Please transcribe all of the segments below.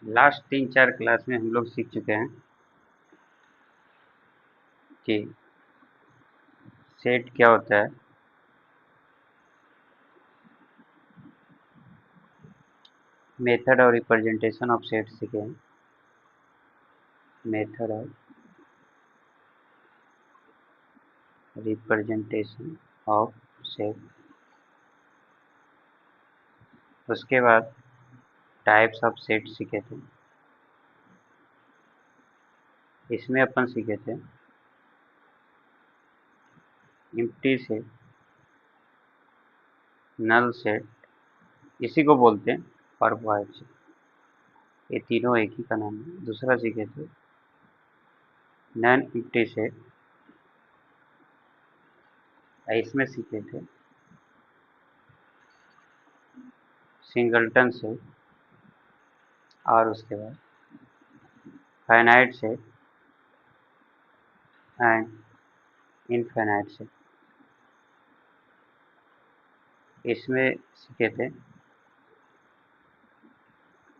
Last 3-4 class में हम लोग सीख चुके हैं कि सेट क्या होता है, मेथड और रिप्रेजेंटेशन ऑफ सेट सीखे हैं। मेथड और रिप्रेजेंटेशन ऑफ सेट, उसके बाद टाइप्स ऑफ सेट सीखे थे। इसमें अपन सीखे थे एम्प्टी सेट, नल सेट, इसी को बोलते हैं और वॉइड सेट। ये तीनों एक ही का नाम है। दूसरा सीखे थे नॉन एम्प्टी सेट, इसमें सीखे थे सिंगलटन सेट, और उसके बाद finite set and infinite set. इसमें सीखे थे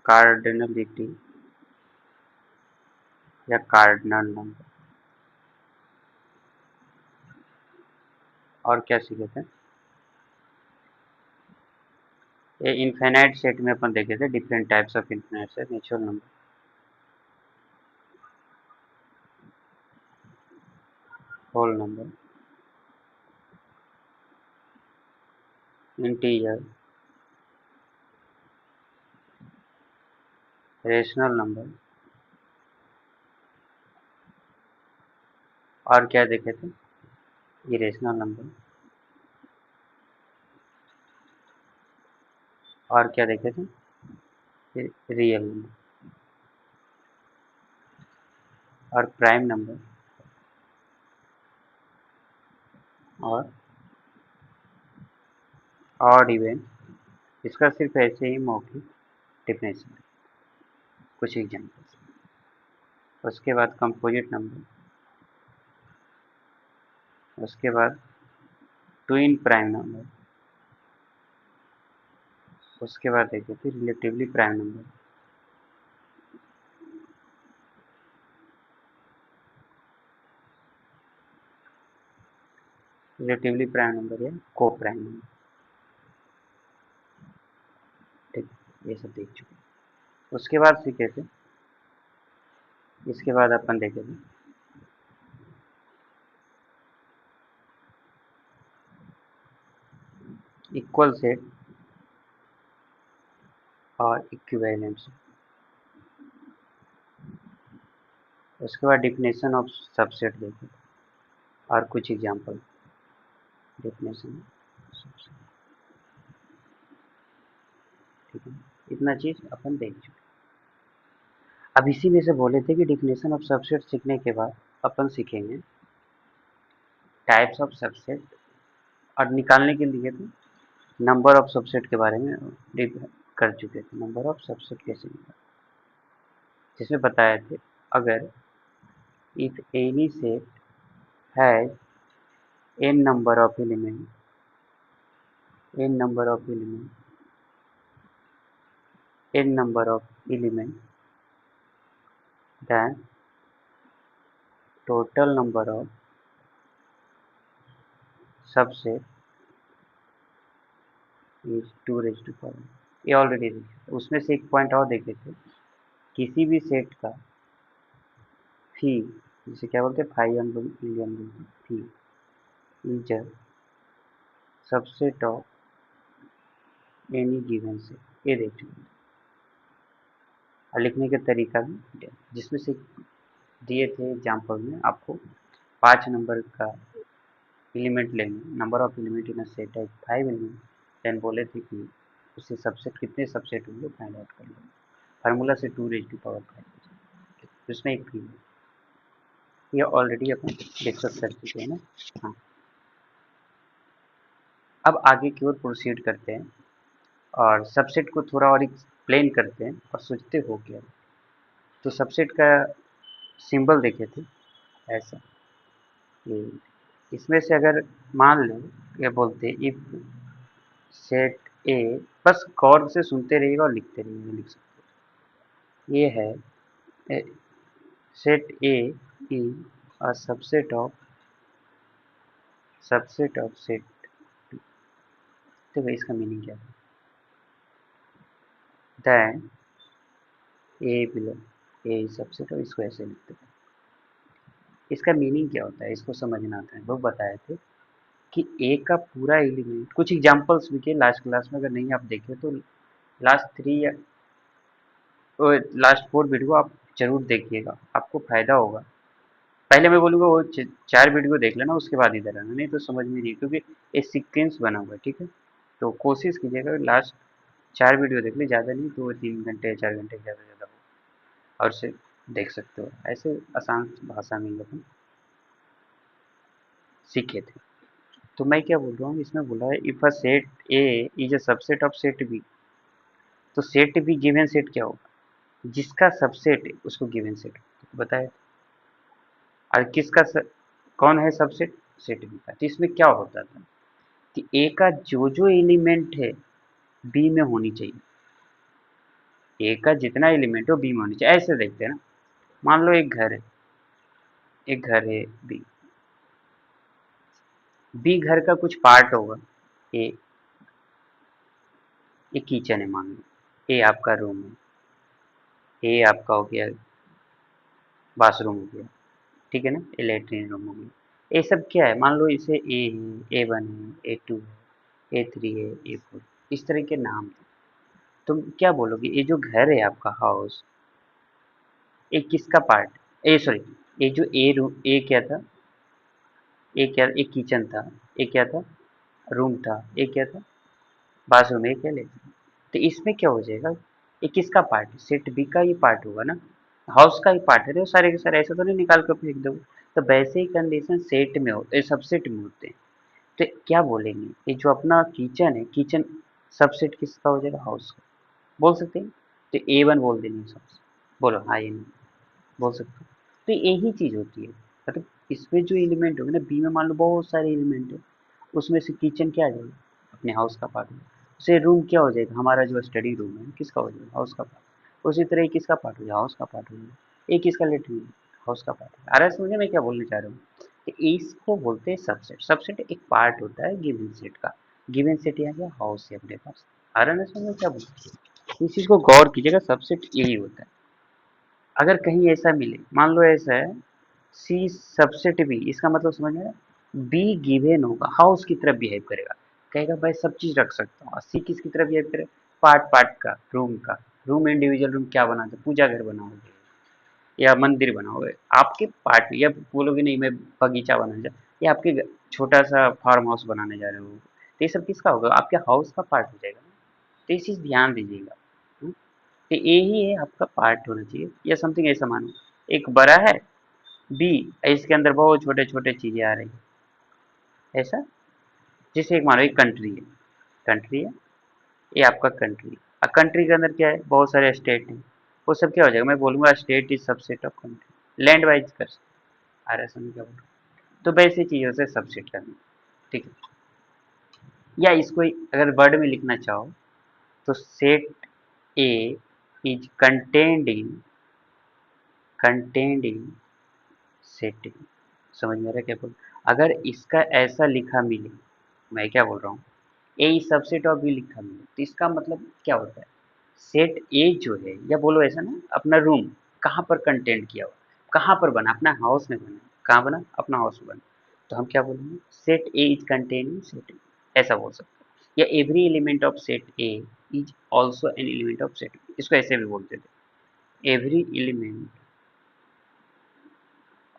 कार्डिनलिटी या कार्डिनल नंबर। और क्या सीखे थे, ये इनफाइनाइट सेट में अपन देखे थे different types of infinite set, natural number, whole number, integer, rational number, और क्या देखे थे, इरेशनल नंबर, और क्या देखे थे, रियल नंबर, और प्राइम नंबर, और ऑड इवन। इसका सिर्फ ऐसे ही मौखिक डिफिनेशन, कुछ एग्जाम्पल्स। उसके बाद कंपोजिट नंबर, उसके बाद ट्विन प्राइम नंबर, उसके बाद देखे थे relatively prime number, relatively prime number या को प्राइम नंबर। ठीक, ये सब देख चुके। उसके बाद सीखे थे, इसके बाद अपन देखे थे इक्वल सेट और इक्विवेलेंट सेट। उसके बाद डिफिनेशन ऑफ सबसेट देखे और कुछ एग्जांपल। डेफिनेशन सबसेट, ठीक है, इतना चीज अपन देख चुके। अब इसी में से बोले थे कि डिफिनेशन ऑफ सबसेट सीखने के बाद अपन सीखेंगे टाइप्स ऑफ सबसेट, और निकालने के लिए तो नंबर ऑफ सबसेट के बारे में कर चुके थे। नंबर ऑफ सबसेट कैसे निकाल, जिसमें बताए थे अगर if any set has n number of element, n number of element, n number of element, then total number of subset is 2 raised to power। ये ऑलरेडी देखे। उसमें से एक पॉइंट और देखे थे, किसी भी सेट का फी, जिसे क्या बोलते हैं, फाई हम लोग इंडियन बोलते हैं, फी is a subset of any given set. ये देख चुके। और लिखने का तरीका भी, जिसमें से दिए थे एग्जाम्पल में आपको 5 नंबर का एलिमेंट लेंगे, number of element in a set है 5 एलिमेंट, देन बोले थे कि उससे सबसेट कितने सबसेट होंगे फाइंड आउट कर लो। फार्मूला से 2 रेज टू पावर 5, उसमें एक फी, ये ऑलरेडी अपन डिस्कस कर चुके हैं ना। हाँ, अब आगे की ओर प्रोसीड करते हैं और सबसेट को थोड़ा और एक्सप्लेन करते हैं और सोचते हो क्या। तो सबसेट का सिंबल देखे थे ऐसा, कि इसमें से अगर मान लो ये बोलते इफ सेट ए, बस गौर से सुनते रहिएगा और लिखते रहिएगा, लिख सकते ये है set A is a subset of set. तो भाई इसका मीनिंग क्या है? Then A below A subset, और इसको ऐसे लिखते हैं। इसका मीनिंग क्या होता है इसको समझना आता है। वो बताए थे कि ए का पूरा एलिमेंट, कुछ एग्जांपल्स भी के लास्ट क्लास में, अगर नहीं आप देखे तो लास्ट 3 या लास्ट 4 वीडियो आप जरूर देखिएगा, आपको फायदा होगा। पहले मैं बोलूँगा वो 4 वीडियो देख लेना, उसके बाद इधर आना, नहीं तो समझ में नहीं, क्योंकि एक सीक्वेंस बना हुआ है, ठीक है। तो कोशिश कीजिएगा लास्ट 4 वीडियो देख ले, ज़्यादा नहीं तो 3 घंटे 4 घंटे ज़्यादा ज़्यादा हो, और उसे देख सकते हो। ऐसे आसान भाषा में लोग सीखे थे। तो मैं क्या बोल रहा हूँ, इसमें बोला है if a set A is a subset of set B. तो सेट बी गिवन सेट क्या होगा? जिसका सबसेट है उसको गिवन सेट बताया। और किसका कौन है सबसेट? सेट बी का। तो इसमें क्या होता था कि ए का जो जो एलिमेंट है बी में होनी चाहिए। ए का जितना एलिमेंट हो बी में होनी चाहिए। ऐसे देखते हैं ना, मान लो एक घर है, एक घर है बी। बी घर का कुछ पार्ट होगा। ए एक किचन है मान लो, ए आपका रूम है, ए आपका हो गया बाथरूम हो गया, ठीक है ना, ये लेटरिन रूम हो गया। ये सब क्या है? मान लो इसे ए है, A1 है, A2 है, A3 है, A4, इस तरह के नाम थे। तुम क्या बोलोगे? ये जो घर है आपका हाउस, ये किसका पार्ट? ए सॉरी, ये जो ए रूम, ए क्या था? ए क्या? एक किचन था, ए क्या था? रूम था, ए क्या था? बाथरूम, ए क्या लेटरिन। तो इसमें क्या हो जाएगा? ये किसका पार्ट है? सेट बी का ही पार्ट होगा ना, हाउस का ही पार्ट है। तो सारे के सारे ऐसा तो नहीं निकाल कर फेंक दो। तो वैसे ही कंडीशन सेट में होते, सबसेट में होते हैं। तो क्या बोलेंगे? ये जो अपना किचन है, किचन सबसेट किसका हो जाएगा? हाउस का। बोल सकते हैं। तो A1 बोल देंगे सबसे। बोलो हाँ या नहीं, बोल सकते हो। तो यही चीज होती है, मतलब इसमें जो एलिमेंट होंगे ना, बी में मान लो बहुत सारे एलिमेंट है, उसमें से किचन क्या आ जाएगा? अपने हाउस का पार्ट होगा। उसे रूम क्या हो जाएगा? हमारा जो स्टडी रूम है किसका हो जाएगा? हाउस का पार्ट। उसी तरह ये किसका पार्ट हो जाएगा? हाउस का पार्ट हो जाएगा। एक किसका लेटरिन? हाउस का पार्ट। आ रहा है समझे मैं क्या बोलना चाह रहा हूँ? कि इसको बोलते हैं सबसेट। सबसेट एक पार्ट होता है गिवन सेट का। गिवन सेट यहाँ गया हाउस है अपने पास। आ रहा है ना समझ में क्या बोलते हैं? इस चीज को गौर कीजिएगा, सबसेट यही होता है। अगर कहीं ऐसा मिले, मान लो ऐसा है सी सबसेट बी, इसका मतलब समझ में? बी गिवन होगा, हाउस की तरफ बिहेव करेगा, कहेगा भाई सब चीज रख सकता हूँ। सी किसकी तरफ बिहेव करेगा? पार्ट पार्ट का, रूम का। रूम इंडिविजुअल रूम क्या बनाते? पूजा घर बनाओगे या मंदिर बनाओगे, आपके पार्ट। या बोलोगे नहीं मैं बगीचा बनाना चाह, या आपके छोटा सा फार्म हाउस बनाने जा रहे हो, तो ये सब किसका होगा? आपके हाउस का पार्ट हो जाएगा। तो ये चीज ध्यान दीजिएगा। तो ए ही है आपका पार्ट होना चाहिए, या समथिंग ऐसा मानो। एक बड़ा है बी, इसके अंदर बहुत छोटे छोटे चीजें आ रही है ऐसा। जैसे एक मानो एक कंट्री है, कंट्री है, ये आपका कंट्री। अब कंट्री के अंदर क्या है? बहुत सारे स्टेट हैं। वो सब क्या हो जाएगा? मैं बोलूंगा state is subset of country, land wise कर सकते। आ रहा है समझ क्या बोल रहा हूँ? तो वैसी चीजों से सबसेट करना, ठीक है। या इसको अगर वर्ड में लिखना चाहो तो set A is contained in set. समझ में आ रहा है क्या बोल? अगर इसका ऐसा लिखा मिले, मैं क्या बोल रहा हूँ, ए सबसेट ऑफ बी लिखा मिले, तो इसका मतलब क्या होता है? सेट ए जो है, या बोलो ऐसा ना, अपना रूम कहाँ पर कंटेंट किया हुआ, कहाँ पर बना? अपना हाउस में बना। कहाँ बना? अपना हाउस में बना। तो हम क्या बोलेंगे? Set A is contain in set A, ऐसा बोल सकते हैं। या every element of set A is also an element of set B, इसको ऐसे भी बोलते थे। Every element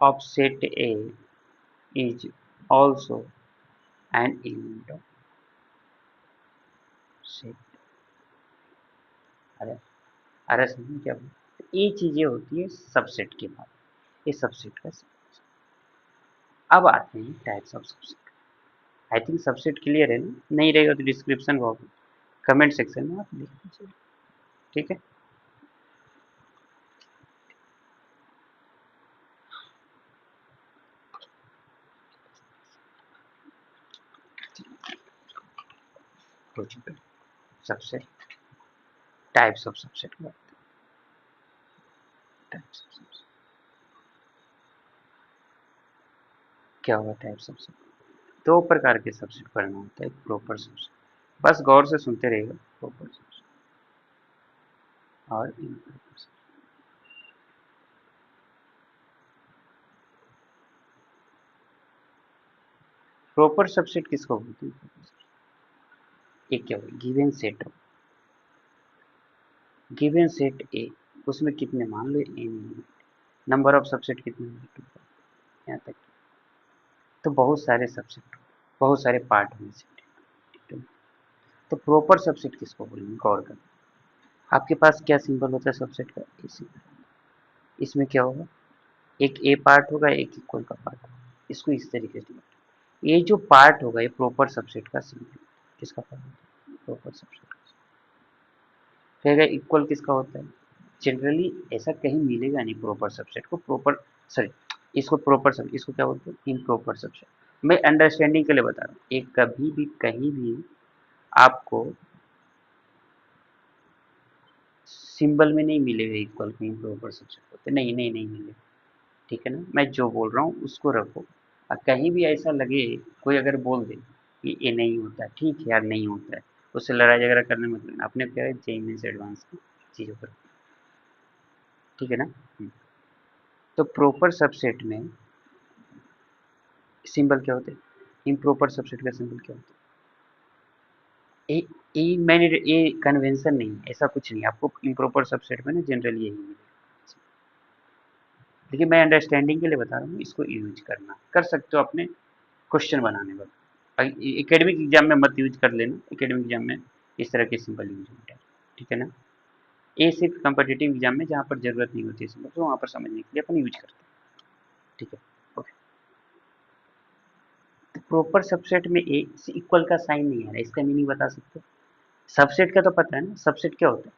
of set A is also an element of set। अरे अरे समझे क्या बोले? तो ये चीजें होती है सबसेट के बाद, ये सबसेट का सब। अब आते हैं types of subset. I think subset clear है ना? नहीं रहेगा तो डिस्क्रिप्शन बॉक्स, कमेंट सेक्शन में आप लिख दीजिए, ठीक है। हो चुका है subset, types of subset. Types of subset क्या होगा? टाइप्स ऑफ सबसेट दो प्रकार के सबसेट पढ़ना होता है, प्रॉपर सबसेट, बस गौर से सुनते रहिएगा। प्रॉपर सबसेट और इम्प्रॉपर सबसेट। प्रॉपर सबसेट किसको बोलते हैं? एक क्या होगा? गिवन सेट हो, गिवन सेट ए, उसमें कितने मान लो एन, नंबर ऑफ सबसेट कितने होंगे? यहाँ तक। तो बहुत सारे सबसेट, बहुत सारे पार्ट होंगे सेट, ठीक है। तो प्रॉपर सबसेट किसको बोलेंगे? गौर कर, आपके पास क्या सिंबल होता है सबसेट का? इसी, इसमें क्या होगा? एक ए पार्ट होगा, एक इक्वल का पार्ट होगा, इसको इस तरीके से, ये जो पार्ट होगा ये प्रॉपर सबसेट का सिंबल, किसका पार्ट होता है? प्रॉपर सबसेट का। फिर इक्वल किसका होता है? जनरली ऐसा कहीं मिलेगा नहीं प्रॉपर सबसेट को, प्रॉपर, सॉरी, इसको प्रॉपर सब, इसको क्या बोलते हैं? Improper subset. मैं अंडरस्टैंडिंग के लिए बता रहा हूँ, एक कभी भी कहीं भी आपको सिंबल में नहीं मिलेगा इक्वल के इम्प्रॉपर सबसेट होते, नहीं नहीं नहीं मिलेगा, ठीक है ना। मैं जो बोल रहा हूँ उसको रखो, और कहीं भी ऐसा लगे, कोई अगर बोल दे कि ये नहीं होता है, ठीक है यार नहीं होता है, उससे लड़ाई झगड़ा करने में मतलब आपने क्या है, जेई में एडवांस की चीज़ों पर, ठीक है ना। तो प्रॉपर सबसेट में सिंबल क्या होते हैं? इम्प्रॉपर सबसेट का सिंबल क्या होता है? मैंने ये कन्वेंशन नहीं है, ऐसा कुछ नहीं, आपको इम्प्रॉपर सबसेट में ना जनरली यही मिलेगा, लेकिन मैं अंडरस्टैंडिंग के लिए बता रहा हूँ, इसको यूज करना कर सकते हो अपने क्वेश्चन बनाने वक्त। एकेडमिक एग्जाम में मत यूज कर लेना, एकेडमिक एग्जाम में इस तरह के सिंबल यूज होते हैं, ठीक है ना। ये सिर्फ कम्पिटिटिव एग्जाम में जहाँ पर जरूरत नहीं होती है सिंबल, तो वहाँ पर समझने के लिए अपन यूज करते हैं, ठीक है। ओके, तो प्रॉपर सबसेट में ए इक्वल का साइन नहीं आ रहा, इसका मीनिंग बता सकते हो? सबसेट का तो पता है ना, सबसेट क्या होता है?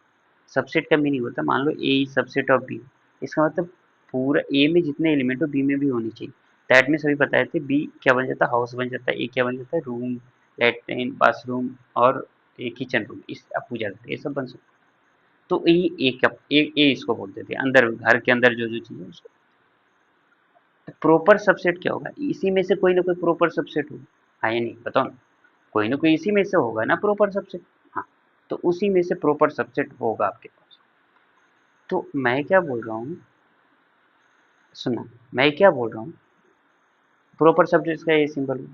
सबसेट का मीनिंग होता है, मान लो ए इज सबसेट ऑफ बी, इसका मतलब पूरा ए में जितने एलिमेंट हो बी में भी होने चाहिए। दैट मीन्स अभी बताए थे, बी क्या बन जाता है? हाउस बन जाता है। ए क्या बन जाता है? रूम, लैट्रिन, बाथरूम और किचन रूम, इस आप पूजा करते ये सब बन सकता है। तो ए का ए इसको बोलते थे, अंदर घर के अंदर जो जो चीज़ है उसको। तो प्रॉपर सबसेट क्या होगा? इसी में से कोई ना कोई प्रॉपर सबसेट होगा, हाँ या नहीं बताओ ना? कोई ना कोई इसी में से होगा ना प्रॉपर सबसेट, हाँ। तो उसी में से प्रॉपर सबसेट होगा आपके पास। तो मैं क्या बोल रहा हूँ, सुनना, मैं क्या बोल रहा हूँ, प्रॉपर सब्जेक्ट्स का ये सिंबल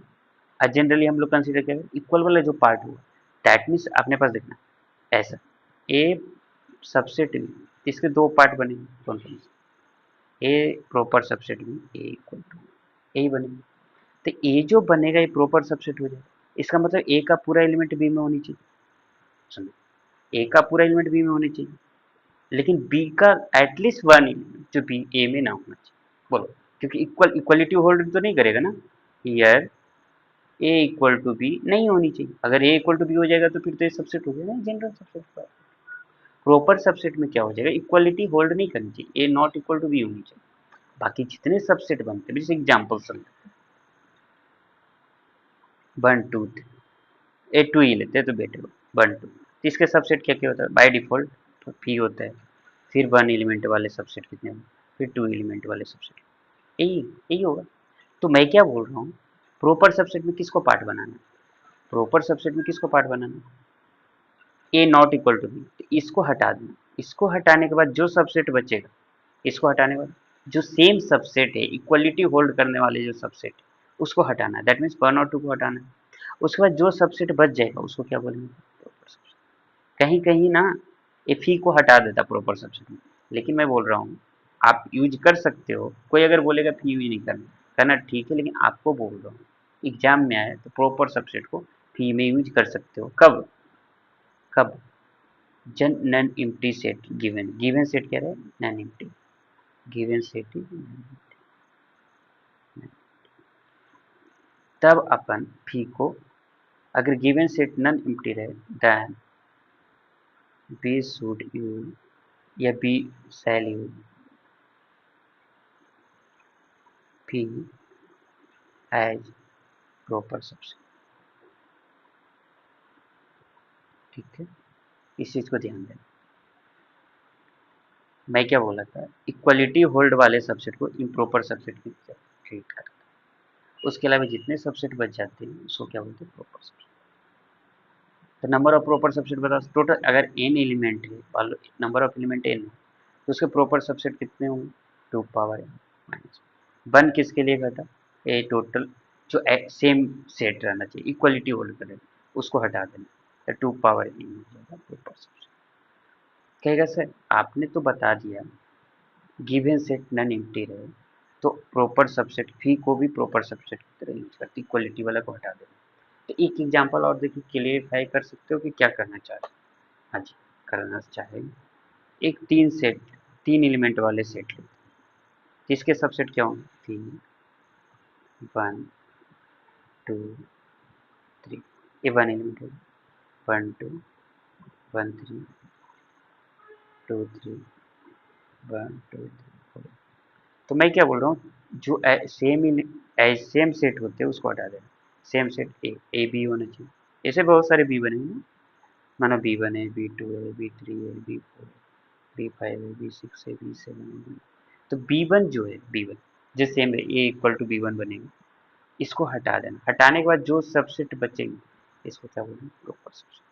जनरली हम लोग कंसीडर करें इक्वल वाला जो पार्ट हुआ, दैट मीन्स अपने पास देखना ऐसा ए सबसेट में, इसके दो पार्ट बनेंगे, कौन कौन से? ए प्रॉपर सबसेट में ए इक्वल टू ए बनेगा। तो ए जो बनेगा ये प्रॉपर सबसेट हो जाएगा, इसका मतलब ए का पूरा एलिमेंट बी में होनी चाहिए, सुनो, ए का पूरा एलिमेंट बी में होनी चाहिए, लेकिन बी का एटलीस्ट वन एलिमेंट जो बी ए में ना होना चाहिए। बोलो, क्योंकि इक्वलिटी होल्ड तो नहीं करेगा ना, here A equal to B नहीं होनी चाहिए। अगर ए इक्वल टू बी हो जाएगा तो फिर तो ये सबसेट हो गया ना, जनरल सबसेट पर। प्रॉपर सबसेट में क्या हो जाएगा? इक्वलिटी होल्ड नहीं करनी चाहिए, ए नॉट इक्वल टू बी होनी चाहिए। बाकी जितने सबसेट बनते हैं, जैसे एग्जाम्पल समझो, वन टू ए टू ही लेते हैं तो बेटर हो, वन टू, तो इसके सबसेट क्या क्या होता है बाय डिफॉल्ट? तो पी होता है, फिर वन एलिमेंट वाले सबसेट कितने होंगे, फिर टू एलिमेंट वाले सबसेट, यही यही होगा। तो मैं क्या बोल रहा हूँ, प्रॉपर सबसेट में किसको पार्ट बनाना है? प्रॉपर सबसेट में किसको पार्ट बनाना है? ए नॉट इक्वल टू बी, तो इसको हटा देना, इसको हटाने के बाद जो सबसेट बचेगा, इसको हटाने के बाद जो सेम सबसेट है, इक्वलिटी होल्ड करने वाले जो सबसेट है, उसको हटाना है, दैट मीन्स वन और टू को हटाना है। उसके बाद जो सबसेट बच जाएगा उसको क्या बोलेंगे? Proper subset. कहीं कहीं ना ये फी को हटा देता प्रॉपर सबसेट में, लेकिन मैं बोल रहा हूँ आप यूज कर सकते हो, कोई अगर बोलेगा फी यूज नहीं करना, करना ठीक है, लेकिन आपको बोल रहा हूँ एग्जाम में आए तो प्रॉपर सबसेट को फी में यूज कर सकते हो। कब? कब? When non empty set given, given set क्या है? Non empty, given set is तब अपन फी को, अगर गिवन सेट नन एम्प्टी रहे, then B should use or B shall use phi as proper subset, ठीक है। इस चीज को ध्यान देना। मैं क्या बोला था, इक्वलिटी होल्ड वाले सबसेट को इम्प्रॉपर सबसेट की तरह ट्रीट करता है। उसके अलावा जितने सबसेट बच जाते हैं उसको क्या बोलते हैं, प्रॉपर सबसेट। तो नंबर ऑफ प्रॉपर सबसेट बता, टोटल अगर n एलिमेंट है, मान लो नंबर ऑफ एलिमेंट n है, तो उसके प्रॉपर सबसेट कितने होंगे, 2 पावर n माइनस 1 किसके लिए घटा, ए टोटल जो सेम सेट रहना चाहिए, इक्वलिटी होल्ड करे, उसको हटा देना, तो 2 पावर n हो जाएगा प्रॉपर सबसेट। कहेगा सर आपने तो बता दिया गिवन सेट नन एम्प्टी रहे, तो प्रॉपर सबसेट फी को भी प्रॉपर सबसेट की तरह यूज करते, इक्वलिटी वाला को हटा देना। तो एक एग्जांपल और देखिए, क्लियरिफाई कर सकते हो कि क्या करना चाह रहे हैं। हाँ जी, करना चाहेंगे एक तीन एलिमेंट वाले सेट लेते हैं, जिसके सबसेट क्या होंगे, 3 1 2 3, ये 1 एलिमेंट होगा, 1 2 1 3 2 3 1 2 3 4। तो मैं क्या बोल रहा हूँ, जो सेम सेट होते हैं उसको हटा देना, सेम सेट ए बी होना चाहिए। ऐसे बहुत सारे बी बनेंगे ना, मानो B1 है, B2 है, B3 है, B4 है, B5 है, B6 है, B7 है, तो B1 जो है, B1 जो सेम है, A इक्वल टू B1 बनेगा, इसको हटा देना। हटाने के बाद जो सबसेट बचेंगे, इसको क्या बोलेंगे, प्रॉपर सबसेट।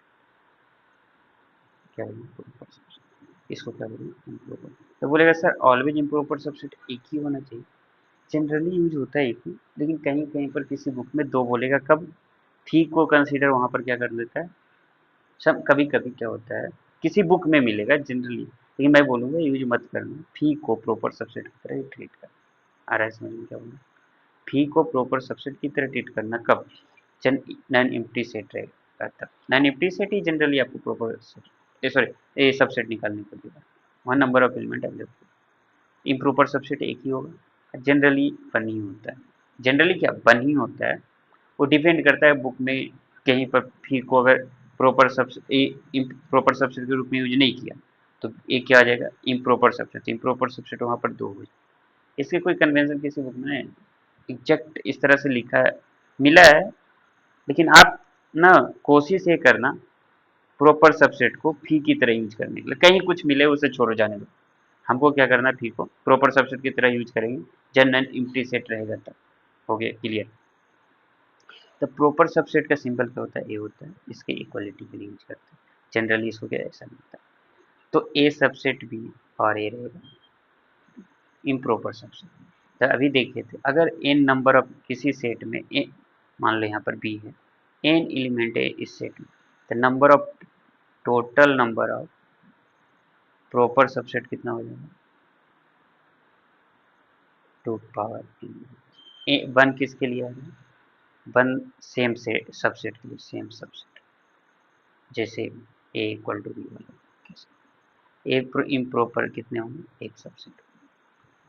क्या बोलेंगे, प्रॉपर सबसेट। इसको क्या बोलेंगे, इम्प्रॉपर। तो बोलेगा सर ऑलवेज इम्प्रॉपर सबसेट एक ही होना चाहिए। जनरली यूज होता है एक ही, लेकिन कहीं कहीं पर किसी बुक में दो बोलेगा, कब थी को कंसीडर वहां पर क्या कर लेता है, सब कभी कभी क्या होता है किसी बुक में मिलेगा जनरली, लेकिन मैं बोलूंगा यूज मत करना, फी को प्रॉपर सबसेट की तरह ट्रीट करना। आ रहा है समझ में क्या बोलूँ, फी को प्रॉपर सबसेट की तरह ट्रीट करना कब, जन नॉन एम्प्टी सेट रहेगा तब। नॉन एम्प्टी सेट ही जनरली आपको प्रॉपर सॉरी ये सबसेट निकालने को देगा, वहाँ number of element available. Improper subset एक ही होगा, जनरली वन ही होता है। जनरली क्या वन ही होता है, वो डिपेंड करता है बुक में, कहीं पर फी को अगर प्रॉपर सबसेट के रूप में यूज नहीं किया, तो एक क्या आ जाएगा, इम्प्रॉपर सबसेट वहाँ पर दो हो जाए। इसके कोई कन्वेंशन किसी बुक में एग्जैक्ट इस तरह से लिखा है, मिला है, लेकिन आप ना कोशिश ये करना प्रॉपर सबसेट को फी की तरह यूज करने के लिए, कहीं कुछ मिले उसे छोड़ो जाने दो। हमको क्या करना है, फी को प्रॉपर सबसेट की तरह यूज करेंगे, जब नॉन एम्प्टी सेट रहेगा तब। हो गया क्लियर। तो प्रॉपर सबसेट का सिंबल क्या होता है, ए होता है, इसके इक्वलिटी के लिए यूज करते हैं जनरली, इसको क्या ऐसा मिलता है। तो ए सबसेट बी और ए रहेगा इम्प्रॉपर सबसेट। तो अभी देखिए थे, अगर एन नंबर ऑफ किसी सेट में मान लो यहाँ पर बी है, एन एलिमेंट है इस सेट में, तो number of total number of proper subset कितना हो जाएगा, 2 पावर एन। वन किसके लिए है, वन सेम से सबसेट के लिए, सेम सबसेट, जैसे ए इक्वल टू बी वाला, एक इम्प्रॉपर कितने होंगे, एक सबसेट,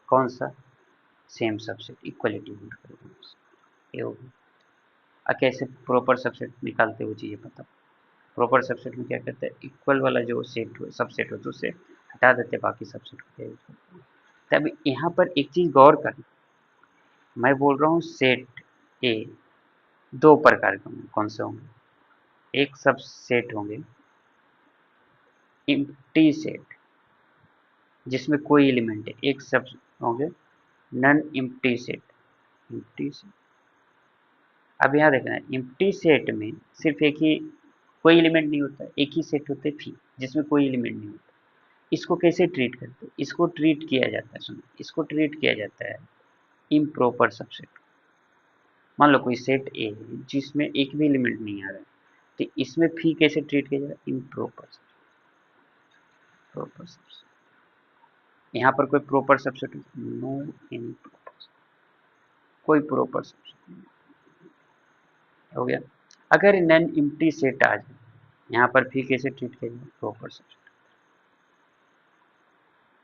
कौन सा, सेम सबसेट, इक्वलिटी होल्ड करेंगे, ये होगा। अब कैसे प्रॉपर सबसेट निकालते हो चीज़ें पता, प्रॉपर सबसेट में क्या करते हैं, इक्वल वाला जो सेट हो सबसेट हो तो उसे हटा देते, बाकी सबसेट को। तब यहाँ पर एक चीज़ गौर करना, मैं बोल रहा हूँ सेट ए दो प्रकार के होंगे, कौन से होंगे, एक सबसेट होंगे एम्प्टी सेट जिसमें कोई एलिमेंट है, एक सब होंगे non empty set, empty set. अब यहाँ देखना है, एम्प्टी सेट में सिर्फ एक ही, कोई एलिमेंट नहीं होता, एक ही सेट होते फी जिसमें कोई एलिमेंट नहीं होता। इसको कैसे ट्रीट करते हैं, इसको ट्रीट किया जाता है, सुनो, इसको ट्रीट किया जाता है इम्प्रॉपर सबसेट। मान लो कोई सेट ए है जिसमें एक भी एलिमेंट नहीं आ रहा है, तो इसमें फी कैसे ट्रीट किया जाएगा, इम्प्रॉपर, प्रॉपर सबसेट। यहाँ पर कोई proper subset, no any proper, कोई प्रॉपर सबसेट नहीं, हो गया। अगर नॉन एम्प्टी सेट आ जाए, यहाँ पर फी कैसे ट्रीट किया जाए, प्रॉपर सबसेट,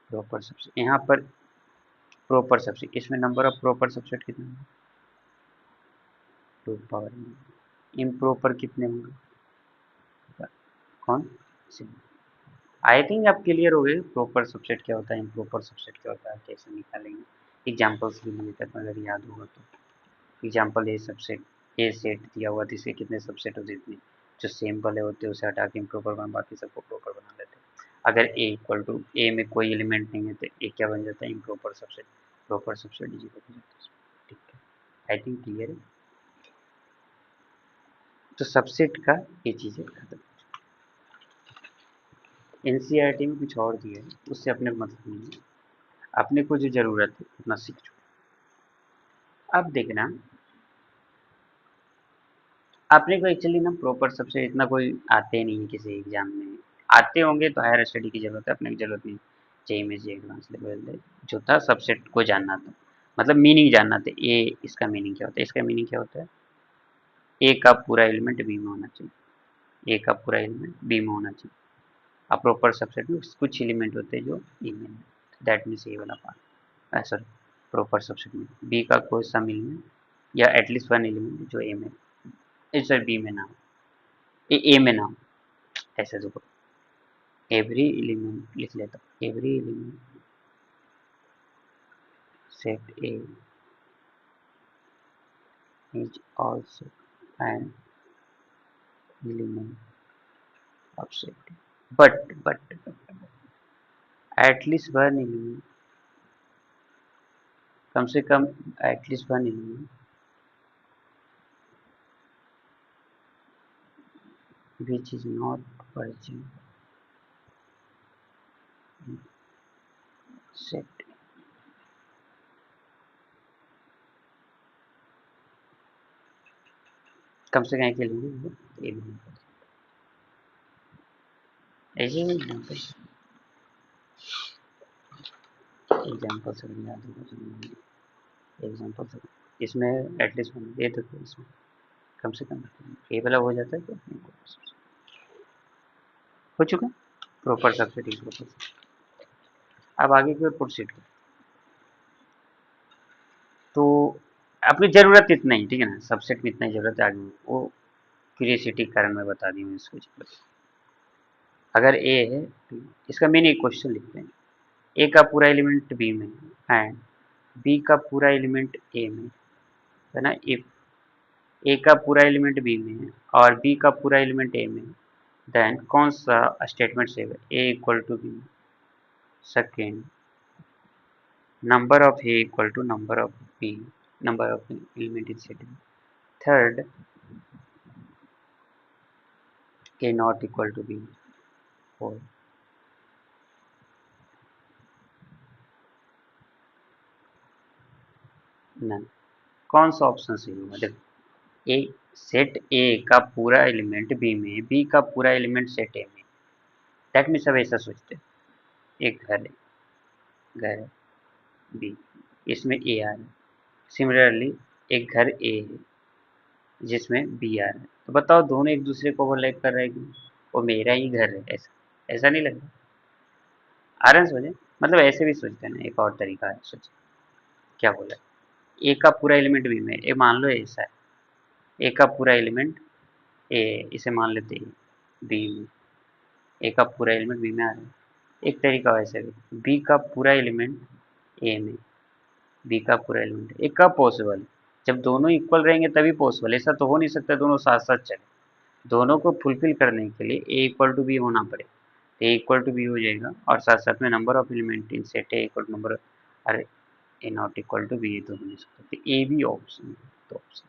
प्रॉपर सबसेट। यहाँ पर प्रॉपर सबसेट, इसमें नंबर ऑफ प्रॉपर सबसेट कितने होंगे, 2 पावर इम्प्रॉपर कितने होंगे, कौन, आई थिंक आप क्लियर हो गए प्रॉपर सबसेट क्या होता है, इम्प्रॉपर सबसेट क्या होता है, कैसे निकालेंगे। एग्जांपल्स भी मिले तक अगर याद होगा तो, एग्जांपल ए सबसेट, ए सेट दिया हुआ जिसके कितने सबसेट होते, इतने जो सेम वाले होते हैं उसे हटा के इम्प्रॉपर बना, बाकी सबको प्रॉपर बना लेते हैं। अगर ए इक्वल टू ए में कोई एलिमेंट नहीं है तो ए क्या बन जाता है, improper subset. Proper subset zero बन जाता है। ठीक है, आई थिंक क्लियर है। तो सबसेट का ये चीजें खत्म। एनसीईआरटी में कुछ और दिया है, उससे अपने मतलब नहीं है। अपने को जो जरूरत है उतना सीख चुके। अब देखना, अपने को एक्चुअली ना प्रॉपर सबसे इतना कोई आते नहीं है किसी एग्जाम में। आते होंगे तो हायर स्टडी की जरूरत है, अपने की जरूरत नहीं। जेई में, जे एडवांस लेवल जो था सबसेट को जानना था, मतलब मीनिंग जानना था। ए इसका मीनिंग क्या होता है, इसका मीनिंग क्या होता है, ए का पूरा एलिमेंट बी में होना चाहिए। ए का पूरा एलिमेंट बी में होना चाहिए। अब प्रॉपर सबसेट में कुछ एलिमेंट होते हैं जो ई में, दैट मीन्स ए वाला पार्ट, सॉरी, प्रॉपर सबसेट में बी का कोई सम एलिमेंट या एटलीस्ट वन एलिमेंट जो ए में, सर बी में ना हो, ए में ना हो, ऐसे जो एवरी एलिमेंट लिख लेता हूँ, every element set A is also an element of set, but at least one element, कम से कम at least one element which is not present in set, कम से कम के लिए एलिमेंट। ऐसे ही एग्जाम्पल से याद होगा, एग्जाम्पल इसमें एटलीस्ट वन ये देखो, इसमें कम से कम ए वाला हो जाता है तो अपने को हो चुका प्रॉपर सबसेट, प्रॉपर। अब आगे की ओर प्रोसीड करें। तो आपकी जरूरत इतना ही, ठीक है ना, सबसेट में इतना ही जरूरत है। आगे वो क्यूरियोसिटी के कारण मैं बता दी हूँ इसको। अगर ए है तो इसका मैंने एक क्वेश्चन लिखते हैं, ए का पूरा एलिमेंट बी में एंड बी का पूरा एलिमेंट ए में, है ना। इफ ए का पूरा एलिमेंट बी में है और बी का पूरा एलिमेंट ए में, देन कौन सा स्टेटमेंट सेव है, A equal to B. Second, number of A equal to number of B, number of element in set. Third, A not equal to B. Fourth, none. कौन सा ऑप्शन सही होगा, देखो ए, सेट ए का पूरा एलिमेंट बी में, B का पूरा एलिमेंट सेट ए में, दैट मीन सब ऐसा सोचते हैं, एक घर है, घर है बी, इसमें ए आ रहा है। सिमिलरली एक घर ए है जिसमें बी आ रहा है, तो बताओ दोनों एक दूसरे को ओवरलैप कर रहा है कि वो मेरा ही घर है, ऐसा ऐसा नहीं लगता। आराम से समझे, मतलब ऐसे भी सोचते हैं ना, एक और तरीका है सोच, क्या बोला, ए का पूरा एलिमेंट बी में, ए मान लो ऐसा है, ए का पूरा एलिमेंट ए, इसे मान लेते हैं बी में, ए का पूरा एलिमेंट बी में आ रहा है। एक तरीका वैसे भी, बी का पूरा एलिमेंट ए में, बी का पूरा एलिमेंट, ये कब पॉसिबल है, जब दोनों इक्वल रहेंगे तभी पॉसिबल। ऐसा तो हो नहीं सकता दोनों साथ साथ चले। दोनों को फुलफिल करने के लिए ए इक्वल टू बी होना पड़े, ए इक्वल टू बी हो जाएगा और साथ साथ में number of element in set A equal to number, अरे A not equal to B, ये तो हो नहीं सकता, तो ए भी ऑप्शन है, तो ऑप्शन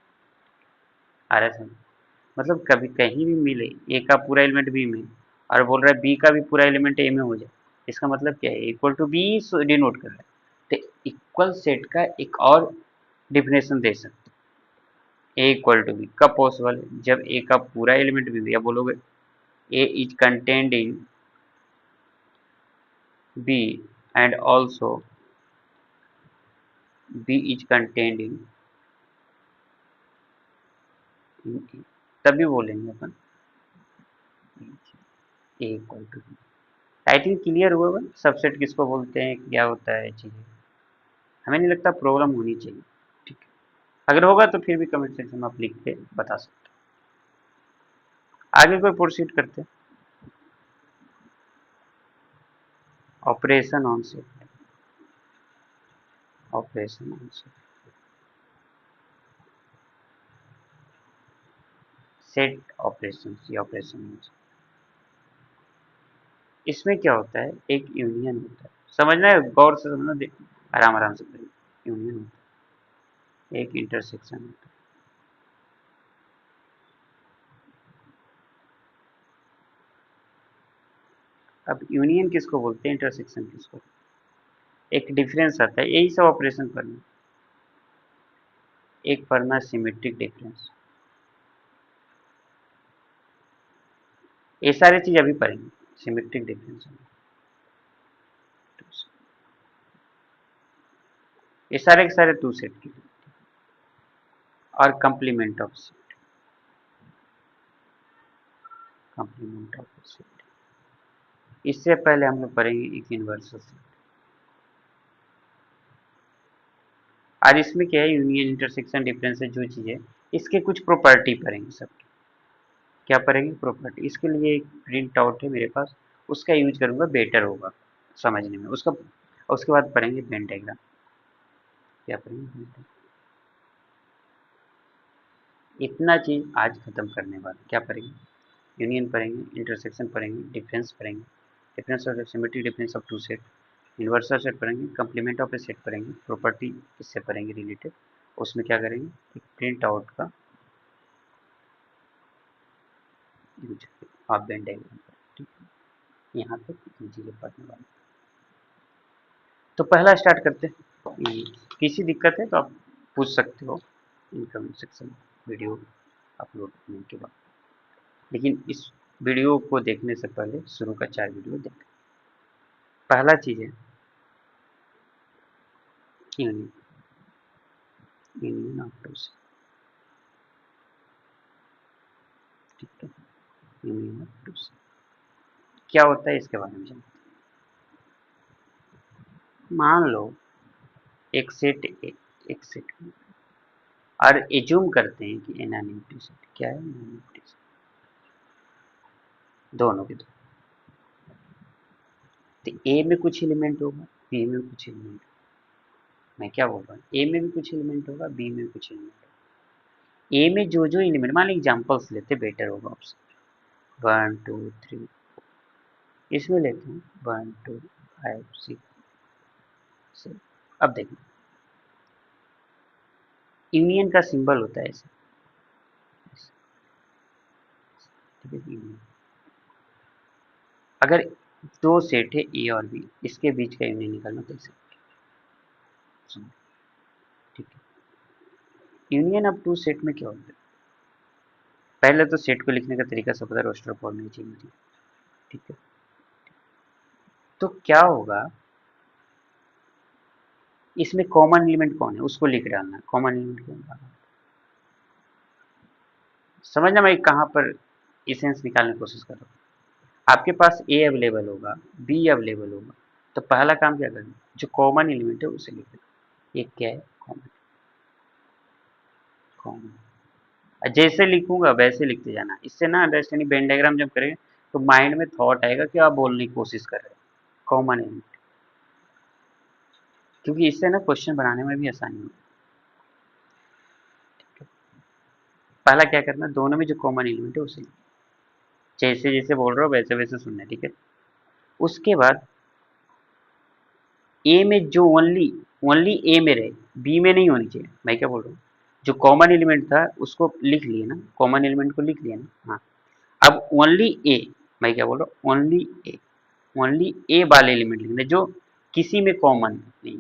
आ रहा है। मतलब कभी कहीं भी मिले ए का पूरा एलिमेंट बी में और बोल रहा है बी का भी पूरा एलिमेंट ए में हो जाए, इसका मतलब क्या है, इक्वल टू बी डिनोट कर रहा है। तो इक्वल सेट का एक और डिफिनेशन दे सकते हैं, ए इक्वल टू बी कब पॉसिबल है, जब ए का पूरा एलिमेंट बी, या बोलोगे A is contained in B and also B is contained in A, तभी बोलेंगे अपन A equal to B. I think clear हुआ होगा सबसेट किसको बोलते हैं, क्या होता है चीजें। हमें नहीं लगता प्रॉब्लम होनी चाहिए, ठीक है। अगर होगा तो फिर भी कमेंट सेक्शन में आप लिख के बता सकते हैं। आगे कोई प्रोसीड करते हैं, operation on set, operation on set, set operation, ये ऑपरेशन ऑन सेट। इसमें क्या होता है, एक यूनियन होता है, समझना है, गौर से समझना, आराम आराम से करिए। यूनियन होता है, एक इंटरसेक्शन होता है। अब यूनियन किसको बोलते हैं, इंटरसेक्शन किसको, एक डिफरेंस आता है, यही सब ऑपरेशन करना। एक पढ़ना सिमेट्रिक डिफरेंस, ये सारी चीज अभी पढ़ेंगे। सिमेट्रिक डिफरेंस, ये सारे के सारे टू सेट के लिए, और complement of set, complement of set. इससे पहले हम लोग पढ़ेंगे एक इनवर्सल सेट। आज इसमें क्या है, यूनियन इंटरसेक्शन डिफरेंस है जो चीज है, इसके कुछ प्रॉपर्टी पढ़ेंगे सब। क्या पढ़ेंगे, प्रॉपर्टी। इसके लिए एक प्रिंट आउट है मेरे पास, उसका यूज करूंगा, बेटर होगा समझने में उसका। उसके बाद पढ़ेंगे वेन डायग्राम। क्या पढ़ेंगे, इतना चीज आज खत्म करने वाले। क्या पढ़ेंगे, यूनियन पढ़ेंगे, इंटरसेक्शन पढ़ेंगे, डिफरेंस पढ़ेंगे, डिफरेंस और symmetric difference of two set, universal set पढ़ेंगे, कंप्लीमेंट ऑफ ए सेट पढ़ेंगे, प्रॉपर्टी इससे पढ़ेंगे रिलेटेड। उसमें क्या करेंगे, एक प्रिंट आउट का यूज आप वेन डायग्राम, ठीक है। यहाँ पे तीन चीजें पढ़ने वाले। तो पहला स्टार्ट करते हैं। किसी दिक्कत है तो आप पूछ सकते हो इनकमिंग सेक्शन, वीडियो अपलोड होने के बाद। लेकिन इस वीडियो को देखने से पहले शुरू का 4 वीडियो देखें। पहला चीज है union, union of two set, ठीक है। यूनियन ऑफ टू सेट क्या होता है इसके बारे में जानते हैं। मान लो एक सेट, एक सेट, और एज्यूम करते हैं कि एनानिमटी सेट क्या है, एनानिमटी सेट दोनों के दो। तो ए में कुछ एलिमेंट होगा, बी में कुछ एलिमेंट होगा। मैं क्या बोल रहा हूँ, ए में भी कुछ एलिमेंट होगा, बी में कुछ एलिमेंट होगा। ए में जो जो एलिमेंट, मान लीजिए एग्जाम्पल्स लेते, बेटर होगा ऑप्शन 1 2 3। इसमें लेते हैं 1 2 5 6 7। अब देखो, यूनियन का सिंबल होता है ऐसे, ठीक है। यूनियन, अगर दो सेट है ए और बी, इसके बीच का यूनियन निकालना तो ऐसे, सुनो, ठीक है। यूनियन ऑफ टू सेट में क्या होता है, पहले तो सेट को लिखने का तरीका सब पता है, रोस्टर फॉर्म में चाहिए मुझे, ठीक है। तो क्या होगा, इसमें कॉमन एलिमेंट कौन है उसको लिख डालना, कॉमन एलिमेंट कौन है समझना। मैं कहाँ पर इसेंस निकालने की कोशिश कर रहा हूँ। आपके पास ए अवेलेबल होगा, बी अवेलेबल होगा, तो पहला काम क्या करना, जो कॉमन एलिमेंट है उसे लिख देना। ये क्या है, कॉमन, कॉमन। जैसे लिखूंगा वैसे लिखते जाना, इससे ना अंडरस्टैंडिंग, वेन डायग्राम जब करेंगे तो माइंड में थॉट आएगा कि आप बोलने की कोशिश कर रहे हैं कॉमन एलिमेंट, क्योंकि इससे ना क्वेश्चन बनाने में भी आसानी होगी। पहला क्या करना, दोनों में जो कॉमन एलिमेंट है उसे जैसे जैसे बोल रहा हो वैसे वैसे सुनना है, ठीक है। उसके बाद ए में जो ओनली, ओनली ए में रहे, बी में नहीं होनी चाहिए। मैं क्या बोल रहा हूँ, जो कॉमन एलिमेंट था उसको लिख लिए ना, कॉमन एलिमेंट को लिख लिया ना, हाँ। अब ओनली ए, मैं क्या बोल रहा हूँ, ओनली ए, ओनली ए वाले एलिमेंट लिखने जो किसी में कॉमन नहीं,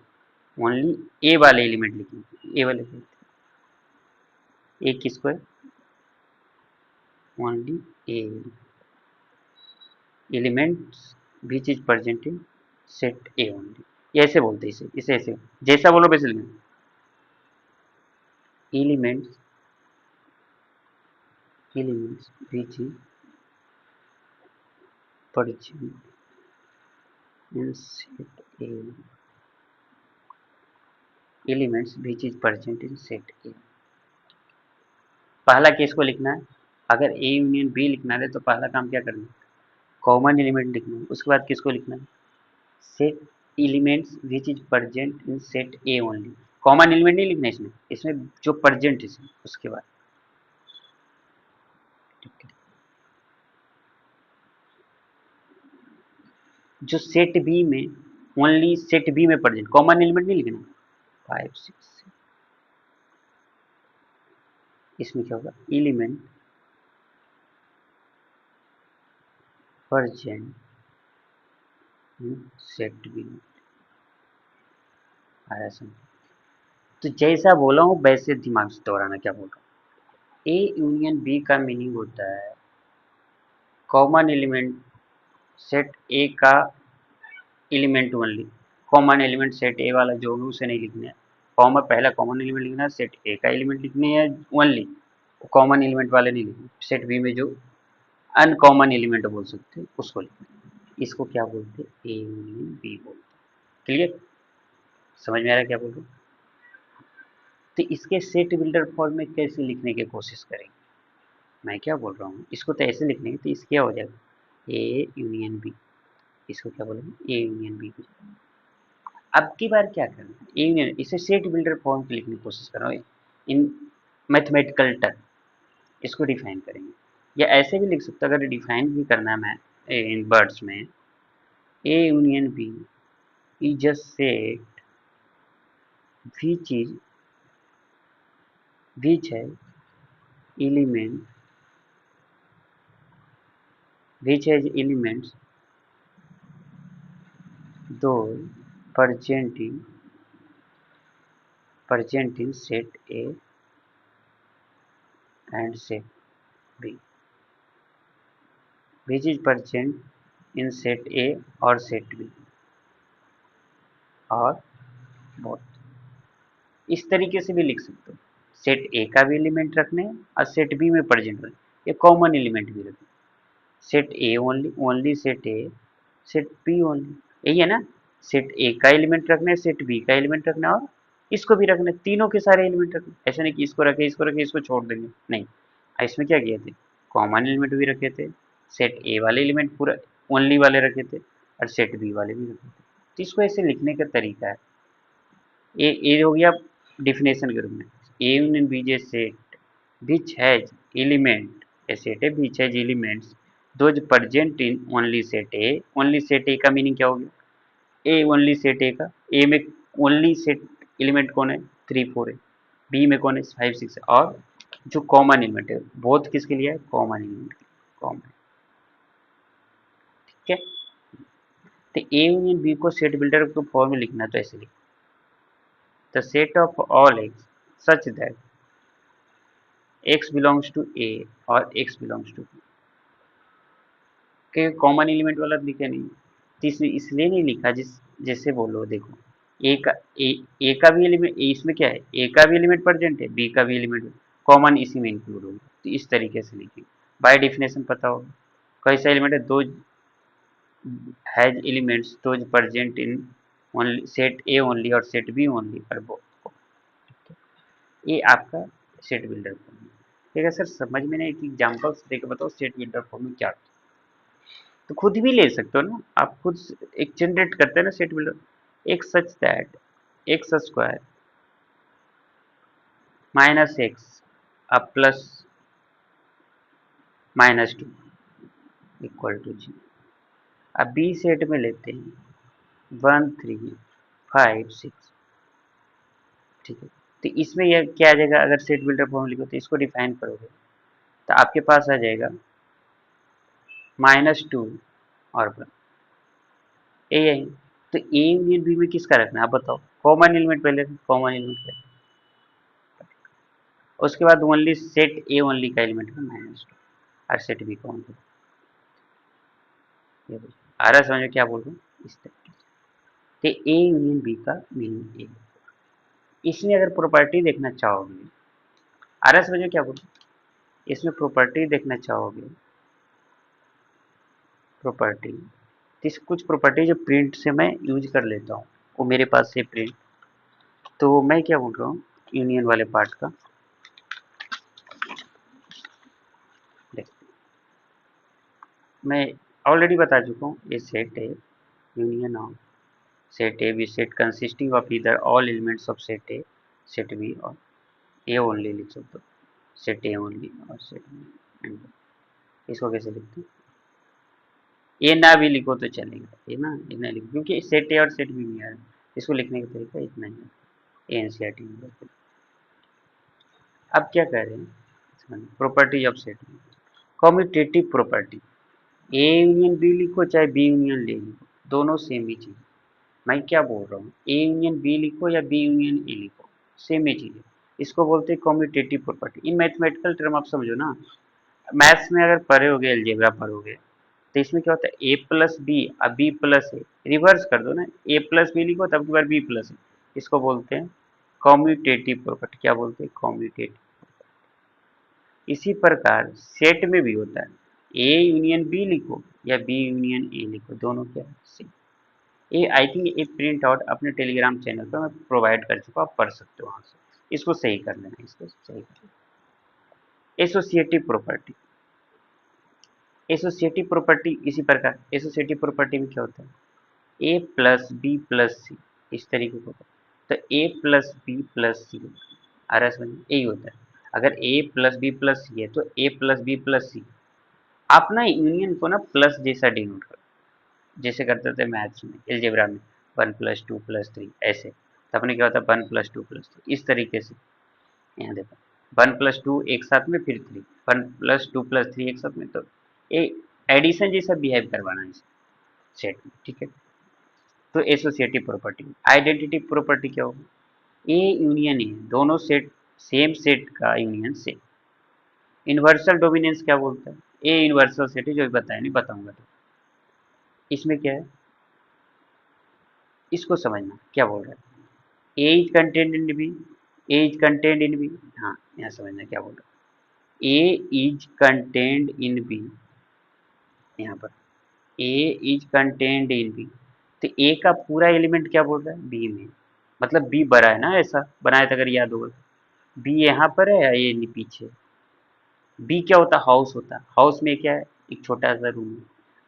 ओनली ए वाले एलिमेंट लिखेंगे, ए वाले, ए किसको है, only A elements which is present in set A only. ये ऐसे बोलते हैं, इसे ऐसे जैसा बोलो वैसे लिखेंगे, elements, elements which is present in set A, elements which is present in set ए। पहला केस को लिखना है, अगर ए यूनियन बी लिखना है तो पहला काम क्या करना है, कॉमन एलिमेंट लिखना है। उसके बाद किसको लिखना है, set elements which is present in set A only. Common element नहीं लिखना है इसमें, इसमें जो प्रेजेंट है उसके बाद, ठीक है। जो सेट बी में ओनली सेट बी में प्रेजेंट, कॉमन एलिमेंट नहीं लिखना, 5 6, इसमें क्या होगा, एलिमेंट प्रेजेंट सेट बी में आ रहा है समझ। तो जैसा बोला हूँ वैसे दिमाग से दोहराना क्या बोल रहा हूँ। ए यूनियन बी का मीनिंग होता है कॉमन एलिमेंट सेट ए का element only, common element set ए वाला जो भी उसे नहीं लिखना है, कॉमन पहला कॉमन एलिमेंट लिखना है, सेट ए का एलिमेंट लिखने है ओनली, कॉमन एलिमेंट वाले नहीं लिखने, सेट बी में जो अनकॉमन एलिमेंट बोल सकते हैं उसको लिखना है। इसको क्या बोलते हैं, ए यूनियन बी बोलते हैं। क्लियर, समझ में आ रहा है क्या बोल रहा हूँ। तो इसके सेट बिल्डर फॉर्म में कैसे लिखने की कोशिश करेंगे, मैं क्या बोल रहा हूँ, इसको तो ऐसे लिखने तो इसके क्या हो जाएगा, ए यूनियन बी, इसको क्या बोलेंगे, ए यूनियन बी। अब की बार क्या करना है, ए यूनियन, इसे सेट बिल्डर फॉर्म पे लिखने की कोशिश कर रहा हूँ इन मैथमेटिकल टर्म, इसको डिफाइन करेंगे, या ऐसे भी लिख सकते हो अगर डिफाइन भी करना है मैं इन वर्ड्स में, A union B is a set which is which has element which has elements those present in set A and set B, which is present in set A और set B और both, इस तरीके से भी लिख सकते हो, set A का भी एलिमेंट रखने और सेट बी में प्रेजेंट रखने, ये कॉमन एलिमेंट भी रखने, set A only, only set A, set B only, यही है ना, सेट ए का एलिमेंट रखना है, सेट बी का एलिमेंट रखना है और इसको भी रखना है, तीनों के सारे एलिमेंट रखने, ऐसा नहीं कि इसको रखे इसको छोड़ देंगे, नहीं। इसमें क्या किए थे, कॉमन एलिमेंट भी रखे थे, सेट ए वाले एलिमेंट पूरा ओनली वाले रखे थे और सेट बी वाले भी रखे थे। तो इसको ऐसे लिखने का तरीका है, ए हो गया डिफिनेशन के रूप में, ए यूनियन बी जे set which has element, a set है which has elements those present in only set A, only set A का मीनिंग क्या हो गया, ए ओनली सेट ए का, ए में ओनली सेट एलिमेंट कौन है, 3 4 है, बी में कौन है 5 6 है, और जो कॉमन एलिमेंट है बोथ किसके लिए है, कॉमन एलिमेंट, कॉमन, ठीक है। तो ए यूनियन बी को सेट बिल्डर के फॉर्म में लिखना तो ऐसे लिखो, the set of all x such that x belongs to A और x बिलोंग्स टू बी, के कॉमन एलिमेंट वाला लिखा नहीं, तो इसलिए नहीं लिखा जैसे बोलो देखो, ए का ए का भी एलिमेंट, इसमें क्या है, ए का भी एलिमेंट प्रेजेंट है, बी का भी एलिमेंट कॉमन इसी में इंक्लूड होगा, तो इस तरीके से लिखिए, बाय डेफिनेशन पता होगा कैसा एलिमेंट है, दो has elements those present in only set A only और सेट बी ओनली और बोथ, ये आपका सेट बिल्डर फॉर्म। ठीक है सर, समझ में नहीं, एक एग्जांपल्स देके बताओ सेट बिल्डर फॉर्म में क्या, तो खुद भी ले सकते हो ना आप, खुद एक जनरेट करते हैं ना सेट बिल्डर, एक such that x square minus x अब प्लस -2 इक्वल टू जी। अब बी सेट में लेते हैं 1 3 5 6, ठीक है। तो इसमें यह क्या आ जाएगा, अगर सेट बिल्डर फॉर्म लिखो तो इसको डिफाइन करोगे तो आपके पास आ जाएगा -2 और 1, यही। तो ए यूनियन बी में किसका रखना है आप बताओ, कॉमन एलिमेंट पहले, कॉमन एलिमेंट, उसके बाद ओनली सेट ए ओनली का एलिमेंट है -2 और सेट बी का ओनली, आ रहा है समझ में क्या बोल रहा हूँ, इस तरीके से। तो ए यूनियन बी का मीनिंग ए, इसमें अगर प्रॉपर्टी देखना चाहोगे, आ रहा है समझ में क्या बोल रहा हूँ, इसमें प्रॉपर्टी देखना चाहोगे, प्रॉपर्टी, कुछ प्रॉपर्टी जो प्रिंट से मैं यूज कर लेता हूँ, वो मेरे पास से प्रिंट, तो मैं क्या बोल रहा हूँ, यूनियन वाले पार्ट का देखते हैं। मैं ऑलरेडी बता चुका हूँ, ये सेट है union of set A B, set consisting of इधर all elements of set A set B और ए ओनली लिख सकते हो, सेट ए ओनली और सेट बी, इसको कैसे लिखते हैं, ए ना भी लिखो तो चलेगा, ये ना, ये ना लिखो क्योंकि सेट ए और सेट बी में है, इसको लिखने का तरीका इतना ही है एनसीईआरटी में। अब क्या कह रहे हैं, प्रॉपर्टी ऑफ सेट में commutative property, A union B लिखो चाहे बी यूनियन ले लिखो, दोनों सेम ही चीज। मैं क्या बोल रहा हूँ, ए यूनियन बी लिखो या बी यूनियन ए लिखो, सेम ही चीज है। इसको बोलते हैं कॉम्यूटेटिव प्रॉपर्टी। इन मैथमेटिकल टर्म आप समझो ना, मैथ्स में अगर पढ़े होगे, अलजेब्रा पढ़ोगे, तो इसमें क्या होता है, ए प्लस बी अब बी प्लस ए, रिवर्स कर दो ना, ए प्लस बी लिखो तब की बार बी प्लस ए, इसको बोलते हैं कॉम्यूटेटिव प्रॉपर्टी। क्या बोलते हैं, कॉम्यूटेटिव। इसी प्रकार सेट में भी होता है, ए यूनियन बी लिखो या बी यूनियन ए लिखो, दोनों क्या है, सेम। ये आई थिंक एक प्रिंट आउट अपने टेलीग्राम चैनल पर मैं प्रोवाइड कर चुका, आप पढ़ सकते हो वहां से, इसको सही कर लेना, इसको सही कर लेना। एसोसिएटिव प्रॉपर्टी, एसोसिएटिव प्रॉपर्टी इसी प्रकार, एसोसिएटिव प्रॉपर्टी में क्या होता है, ए प्लस बी प्लस सी, इस तरीके को, तो ए प्लस बी प्लस सी आ रहा है समझ में, यही होता है। अगर ए प्लस बी प्लस सी है तो ए प्लस बी प्लस सी, आप ना यूनियन को ना प्लस जैसा डिनोट करो, जैसे करते थे मैथ्स में, एलजेब्रा में, 1+2+3 ऐसे, तो अपने क्या होता है 1+2+3, इस तरीके से। यहाँ देखो 1+2 एक साथ में, फिर 3, 1+2+3 एक साथ में, तो ये एडिशन जैसा बिहेव करवाना है सेट में, ठीक है। तो एसोसिएटिव प्रॉपर्टी। आइडेंटिटी प्रॉपर्टी क्या होगी, ए यूनियन ए, दोनों सेट सेम सेट का यूनियन से। यूनिवर्सल डोमिनेंस क्या बोलता है, ए यूनिवर्सल सेट है, जो बताया नहीं, बताऊंगा तो। इसमें क्या है, इसको समझना क्या बोल रहा है, A is content in B, A is content in B, हाँ यहाँ समझना क्या बोल रहा है, A is content in B, यहाँ पर A is content in B, तो ए का पूरा एलिमेंट क्या बोल रहा है, बी में, मतलब बी बड़ा है ना, ऐसा बनाया था अगर याद होगा, बी यहाँ पर है या ये पीछे, बी क्या होता है, हाउस होता है, हाउस में क्या है, एक छोटा सा रूम है,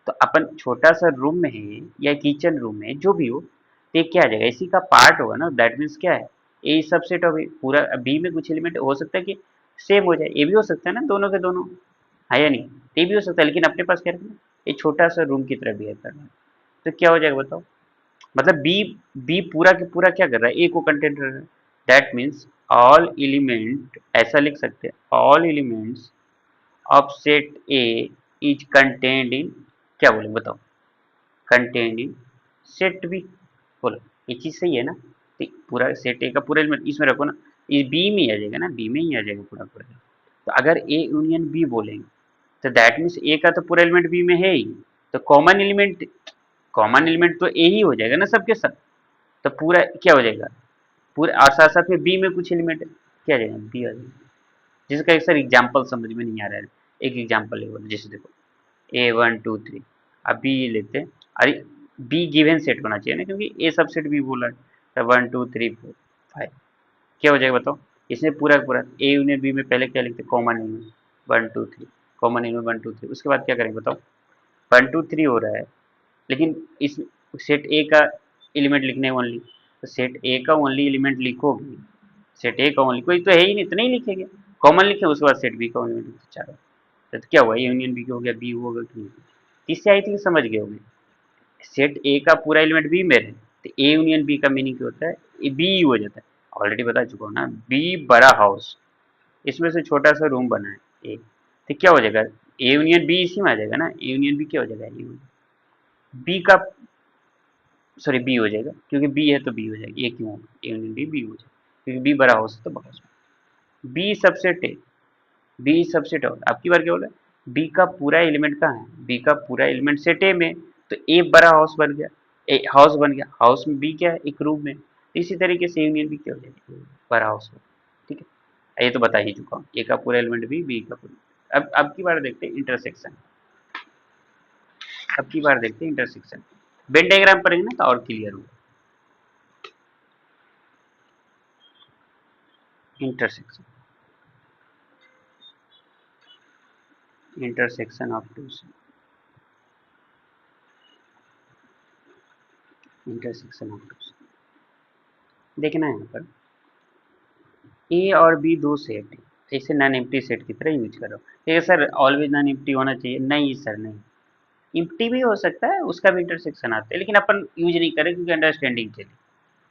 तो अपन छोटा सा रूम में है या किचन रूम में जो भी हो, तो ये क्या आ जाएगा, इसी का पार्ट होगा ना, दैट मीन्स क्या है, ए सबसेट ऑफ ए, पूरा बी में कुछ एलिमेंट हो सकता है कि सेम हो जाए, ये भी हो सकता है ना, दोनों के दोनों, है या नहीं, ये भी हो सकता है, लेकिन अपने पास क्या रखना, ये छोटा सा रूम की तरह बिहेव करना है, तो क्या हो जाएगा बताओ, मतलब बी, बी पूरा के पूरा क्या कर रहा है, ए को कंटेंट कर रहा है, दैट मीन्स ऑल एलिमेंट, ऐसा लिख सकते हैं, all elements of set A is contained in, क्या बोले बताओ, कंटेन्ड इन सेट बी, बोलो ये चीज सही है ना, तो पूरा सेट ए का पूरा एलिमेंट इसमें रखो ना, ये बी में ही आ जाएगा ना, बी में ही आ जाएगा पूरा पूरा, तो अगर ए यूनियन बी बोलेंगे, तो दैट मीन्स ए का तो पूरा एलिमेंट बी में है ही, तो कॉमन एलिमेंट, कॉमन एलिमेंट तो ए ही हो जाएगा ना सबके सब, तो पूरा क्या हो जाएगा, पूरा, और साथ साथ में बी में कुछ एलिमेंट क्या आ जाएगा, बी आ जाएगा, जिसका एक सर एग्जाम्पल समझ में नहीं आ रहा है, एक एग्जाम्पल है वो, जैसे देखो A1 2 3, अब बी लेते हैं, अरे बी गिवन सेट होना चाहिए ना, क्योंकि ए सबसेट बी बोला है, तो 1 2 3 4 5, क्या हो जाएगा बताओ, इसमें पूरा पूरा ए यूनियन बी में पहले क्या लिखते हैं, कॉमन यूनियन 1 2 3, कॉमन यूनियन 1 2 3, उसके बाद क्या करेंगे बताओ, 1 2 3 हो रहा है, लेकिन इस सेट ए का एलिमेंट लिखने ओनली, तो सेट ए का ओनली एलिमेंट लिखोगे, सेट ए का ओनली, कोई तो है ही नहीं तो नहीं लिखेंगे, कॉमन लिखे, उसके बाद सेट बी का एलिमेंट लिखते चारों, तो क्या हुआ, यूनियन बी हो गया, बी होगा कि नहीं, इससे आई थिंक समझ गए होंगे, सेट ए का पूरा एलिमेंट बी में है, तो ए यूनियन बी का मीनिंग क्या होता है, ये बी हो जाता है, ऑलरेडी बता चुका हूँ ना, बी बड़ा हाउस, इसमें से छोटा सा रूम बना है ए, तो क्या हो जाएगा, ए यूनियन बी इसी में आ जाएगा ना, ए यूनियन बी क्या हो जाएगा, बी का, सॉरी बी हो जाएगा, क्योंकि बी है तो बी हो जाएगी, ए क्यों होगा, ए यूनियन बी बी हो जाएगा, क्योंकि बी बड़ा हाउस है तो बड़ा, बी सबसेट है, बी सबसेट है, आपकी बार क्या बोला, बी का पूरा एलिमेंट कहाँ है, बी का पूरा एलिमेंट सेट ए में, तो ए बड़ा हाउस बन गया, ए हाउस बन गया, हाउस में बी क्या है, एक रूम में, तो इसी तरीके से यूनियन बी क्या हो जाएगी, बड़ा हाउस में, ठीक है, ये तो बता ही चुका हूँ, ए का पूरा एलिमेंट बी, बी का पूरा, अब की बार देखते हैं इंटरसेक्शन, अब की बार देखते हैं इंटरसेक्शन, वेन डायग्राम पढ़ेंगे ना तो और क्लियर होगा, intersection, intersection of two, intersection of two, देखना है यहाँ पर, ए और बी दो सेट इसे नॉन एम्प्टी सेट की तरह यूज करो, ठीक है सर, ऑलवेज नॉन एम्प्टी होना चाहिए, नहीं सर नहीं, इम्प्टी भी हो सकता है, उसका भी इंटरसेक्शन आता है, लेकिन अपन यूज नहीं करें क्योंकि अंडरस्टैंडिंग के लिए।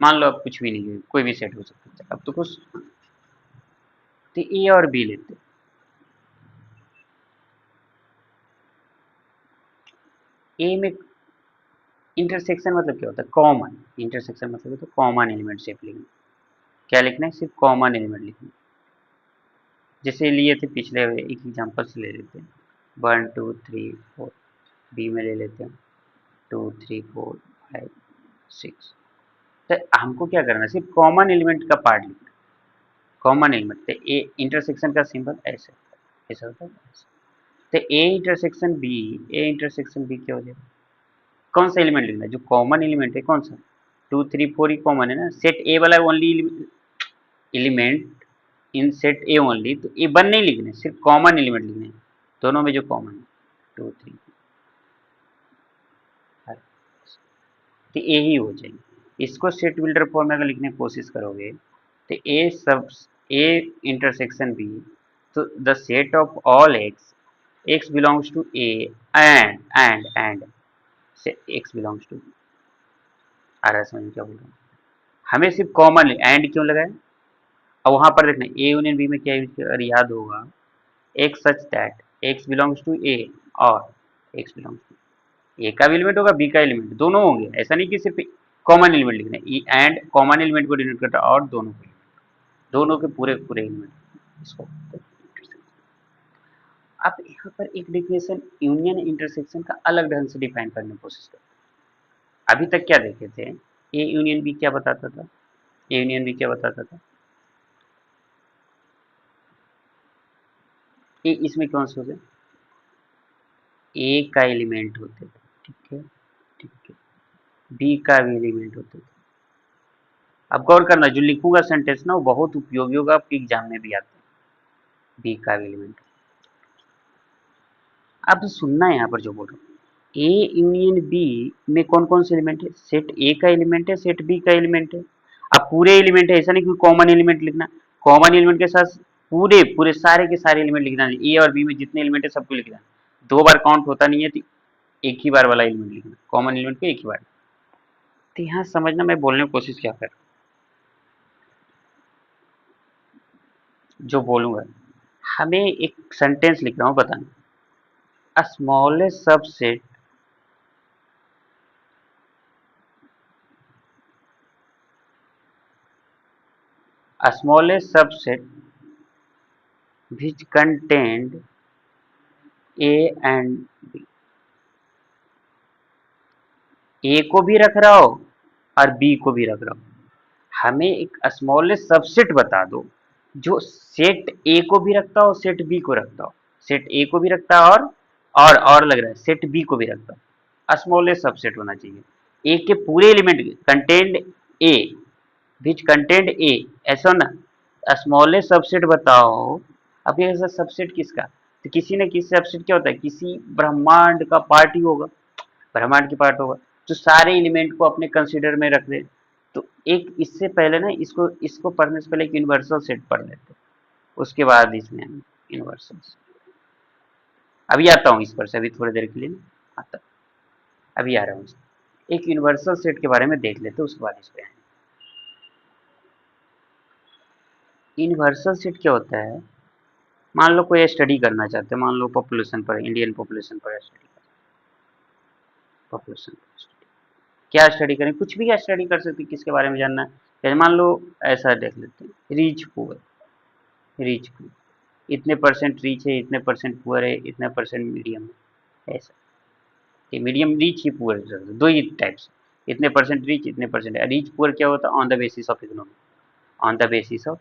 मान लो अब कुछ भी नहीं है, कोई भी सेट हो सकता है, अब तो कुछ, तो ए और बी लेते हैं। ए में इंटरसेक्शन मतलब क्या होता है? कॉमन। इंटरसेक्शन मतलब है तो कॉमन एलिमेंट सिर्फ लिखना। क्या लिखना है? सिर्फ कॉमन एलिमेंट लिखना है। जैसे लिए थे पिछले, एक एग्जांपल से ले लेते हैं, 1 2 3 4। बी में ले लेते हैं 2 3 4 5 6। तो हमको क्या करना है? सिर्फ कॉमन एलिमेंट का पार्ट लिखना है। कॉमन एलिमेंट तो ए इंटरसेक्शन का सिंबल ऐसे ऐसा होता है ऐसे। तो A intersection B, A intersection B क्या हो जाएगा? कौन सा एलिमेंट लिखना है? जो कॉमन एलिमेंट है कौन सा? 2 3 4 ही कॉमन है ना। सेट ए वाला only element in set A only, तो ए वन नहीं लिखने, सिर्फ कॉमन एलिमेंट लिखने हैं, दोनों में जो कॉमन है 2 3 तो ए ही हो जाएगी। इसको सेट बिल्डर फॉर्म में अगर लिखने की कोशिश करोगे तो ए सब ए इंटरसेक्शन बी, तो the set of all x belongs to A and से एक्स बिलोंग्स टू, आ रहा है समझ में क्या बोल रहा हूँ? हमें सिर्फ कॉमन एंड क्यों लगाए? अब वहां पर देखना ए यूनियन बी में क्या यूज किया, अगर याद होगा, x such that x belongs to A और एक्स बिलोंग्स टू, ए का भी एलिमेंट होगा बी का एलिमेंट, दोनों होंगे। ऐसा नहीं कि सिर्फ कॉमन एलिमेंट लिखना है, एंड कॉमन एलिमेंट को डिनोट करता है और दोनों को, दोनों के पूरे पूरे एलिमेंट इसको। अब यहाँ पर एक डिफिनेशन यूनियन इंटरसेक्शन का अलग ढंग से डिफाइन करने की कोशिश करें। अभी तक क्या देखे थे? ए यूनियन बी क्या बताता था? ए यूनियन बी क्या बताता था? ए इसमें कौन से होते? ए का एलिमेंट होते थे, ठीक है, ठीक है। बी का भी एलिमेंट होते थे। अब गौर करना, जो लिखूंगा सेंटेंस ना वो बहुत उपयोगी होगा, आपके एग्जाम में भी आता है। बी का भी एलिमेंट। अब सुनना है यहाँ पर जो बोल रहा हूँ, ए यूनियन बी में कौन कौन से एलिमेंट है? सेट ए का एलिमेंट है, सेट बी का एलिमेंट है। अब पूरे एलिमेंट है, ऐसा नहीं कि कॉमन एलिमेंट लिखना। कॉमन एलिमेंट के साथ पूरे पूरे सारे के सारे एलिमेंट लिखना है। ए और बी में जितने एलिमेंट है सबको लिखना है। दो बार काउंट होता नहीं है, तो एक ही बार वाला एलिमेंट लिखना, कॉमन एलिमेंट को एक ही बार। तो यहाँ समझना, मैं बोलने की कोशिश क्या कर, जो बोलूंगा, हमें एक सेंटेंस लिख रहा हूँ, बताना, a smallest subset a smallest subset which contained A and B। ए को भी रख रहा हो और बी को भी रख रहा हो। हमें एक स्मॉलेस्ट सबसेट बता दो जो सेट ए को भी रखता हो, सेट बी को रखता हो। सेट ए को भी रखता है और लग रहा है सेट बी को भी रखता हो। स्मॉलेस्ट सबसेट होना चाहिए। ए के पूरे एलिमेंट कंटेंड ए, विच कंटेंड ए, ऐसा ना। स्मॉलेस्ट सबसेट बताओ। अब ये सबसेट किसका? तो किसी न किसी सबसेट क्या होता है, किसी ब्रह्मांड का पार्ट ही होगा, ब्रह्मांड की पार्ट होगा, जो सारे एलिमेंट को अपने कंसिडर में रख दे। तो एक इससे पहले ना, इसको इसको पढ़ने से पहले एक यूनिवर्सल सेट पढ़ लेते हैं, उसके बाद इसमें यूनिवर्सल। अभी आता हूँ इस पर से, अभी थोड़ी देर के लिए आता, अभी आ रहा हूँ। एक यूनिवर्सल सेट के बारे में देख लेते हैं, उसके बाद इस पे। यूनिवर्सल सेट क्या होता है? मान लो कोई स्टडी करना चाहते हैं, मान लो पॉपुलेशन पर, इंडियन पॉपुलेशन पर स्टडी, पॉपुलेशन क्या स्टडी करें, कुछ भी स्टडी कर सकते हैं, किसके बारे में जानना है? जैसे मान लो ऐसा देख लेते हैं, रिच पुअर, रिच पुअर, इतने परसेंट रिच है, इतने परसेंट पुअर है, इतने परसेंट मीडियम है, ऐसा कि मीडियम रिच ही पुअर, दो ही टाइप्स, इतने परसेंट रिच, इतने परसेंट। रिच पुअर क्या होता है? On the basis of economy, on the basis of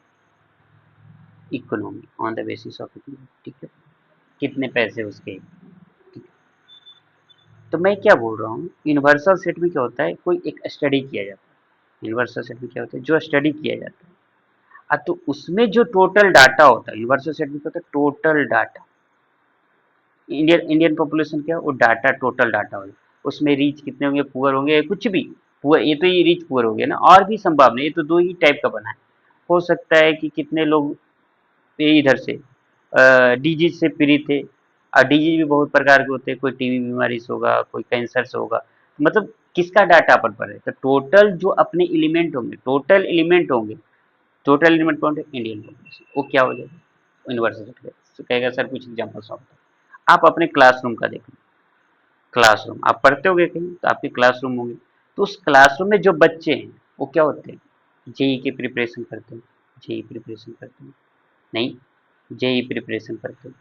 economy, on the basis of economy, ठीक है, कितने पैसे उसके। तो मैं क्या बोल रहा हूँ, यूनिवर्सल सेट में क्या होता है, कोई एक स्टडी किया जाता है। यूनिवर्सल सेट में क्या होता है, जो स्टडी किया जाता है, तो उसमें जो टोटल डाटा होता है, यूनिवर्सल सेट में क्या होता है, total data. Indian Indian population क्या, वो डाटा, टोटल डाटा होगा। उसमें रिच कितने होंगे, पुअर होंगे, कुछ भी पुअर, ये तो ये रिच पुअर हो गया ना, और भी संभावना, ये तो दो ही टाइप का बना है। हो सकता है कि कितने लोग ये इधर से डिजीज से पीड़ित थे, और डिजीज भी बहुत प्रकार के होते हैं, कोई टीबी बीमारी से होगा, कोई कैंसर से होगा, मतलब किसका डाटा अपन पर है, तो टोटल जो अपने एलिमेंट होंगे, टोटल एलिमेंट काउंट है इंडियन पॉपुलेशन, वो क्या हो जाएगा, यूनिवर्सल सेट तो कहेगा सर कुछ एग्जांपल सॉल्व करो। आप अपने क्लासरूम का देखो, क्लासरूम आप पढ़ते होगे कहीं तो आपके क्लासरूम होंगे, तो उस क्लासरूम में जो बच्चे हैं वो क्या होते हैं, जेई की प्रिपरेशन करते हैं, जेई प्रिपरेशन करते हैं, नहीं, जेई प्रिपरेशन करते हैं,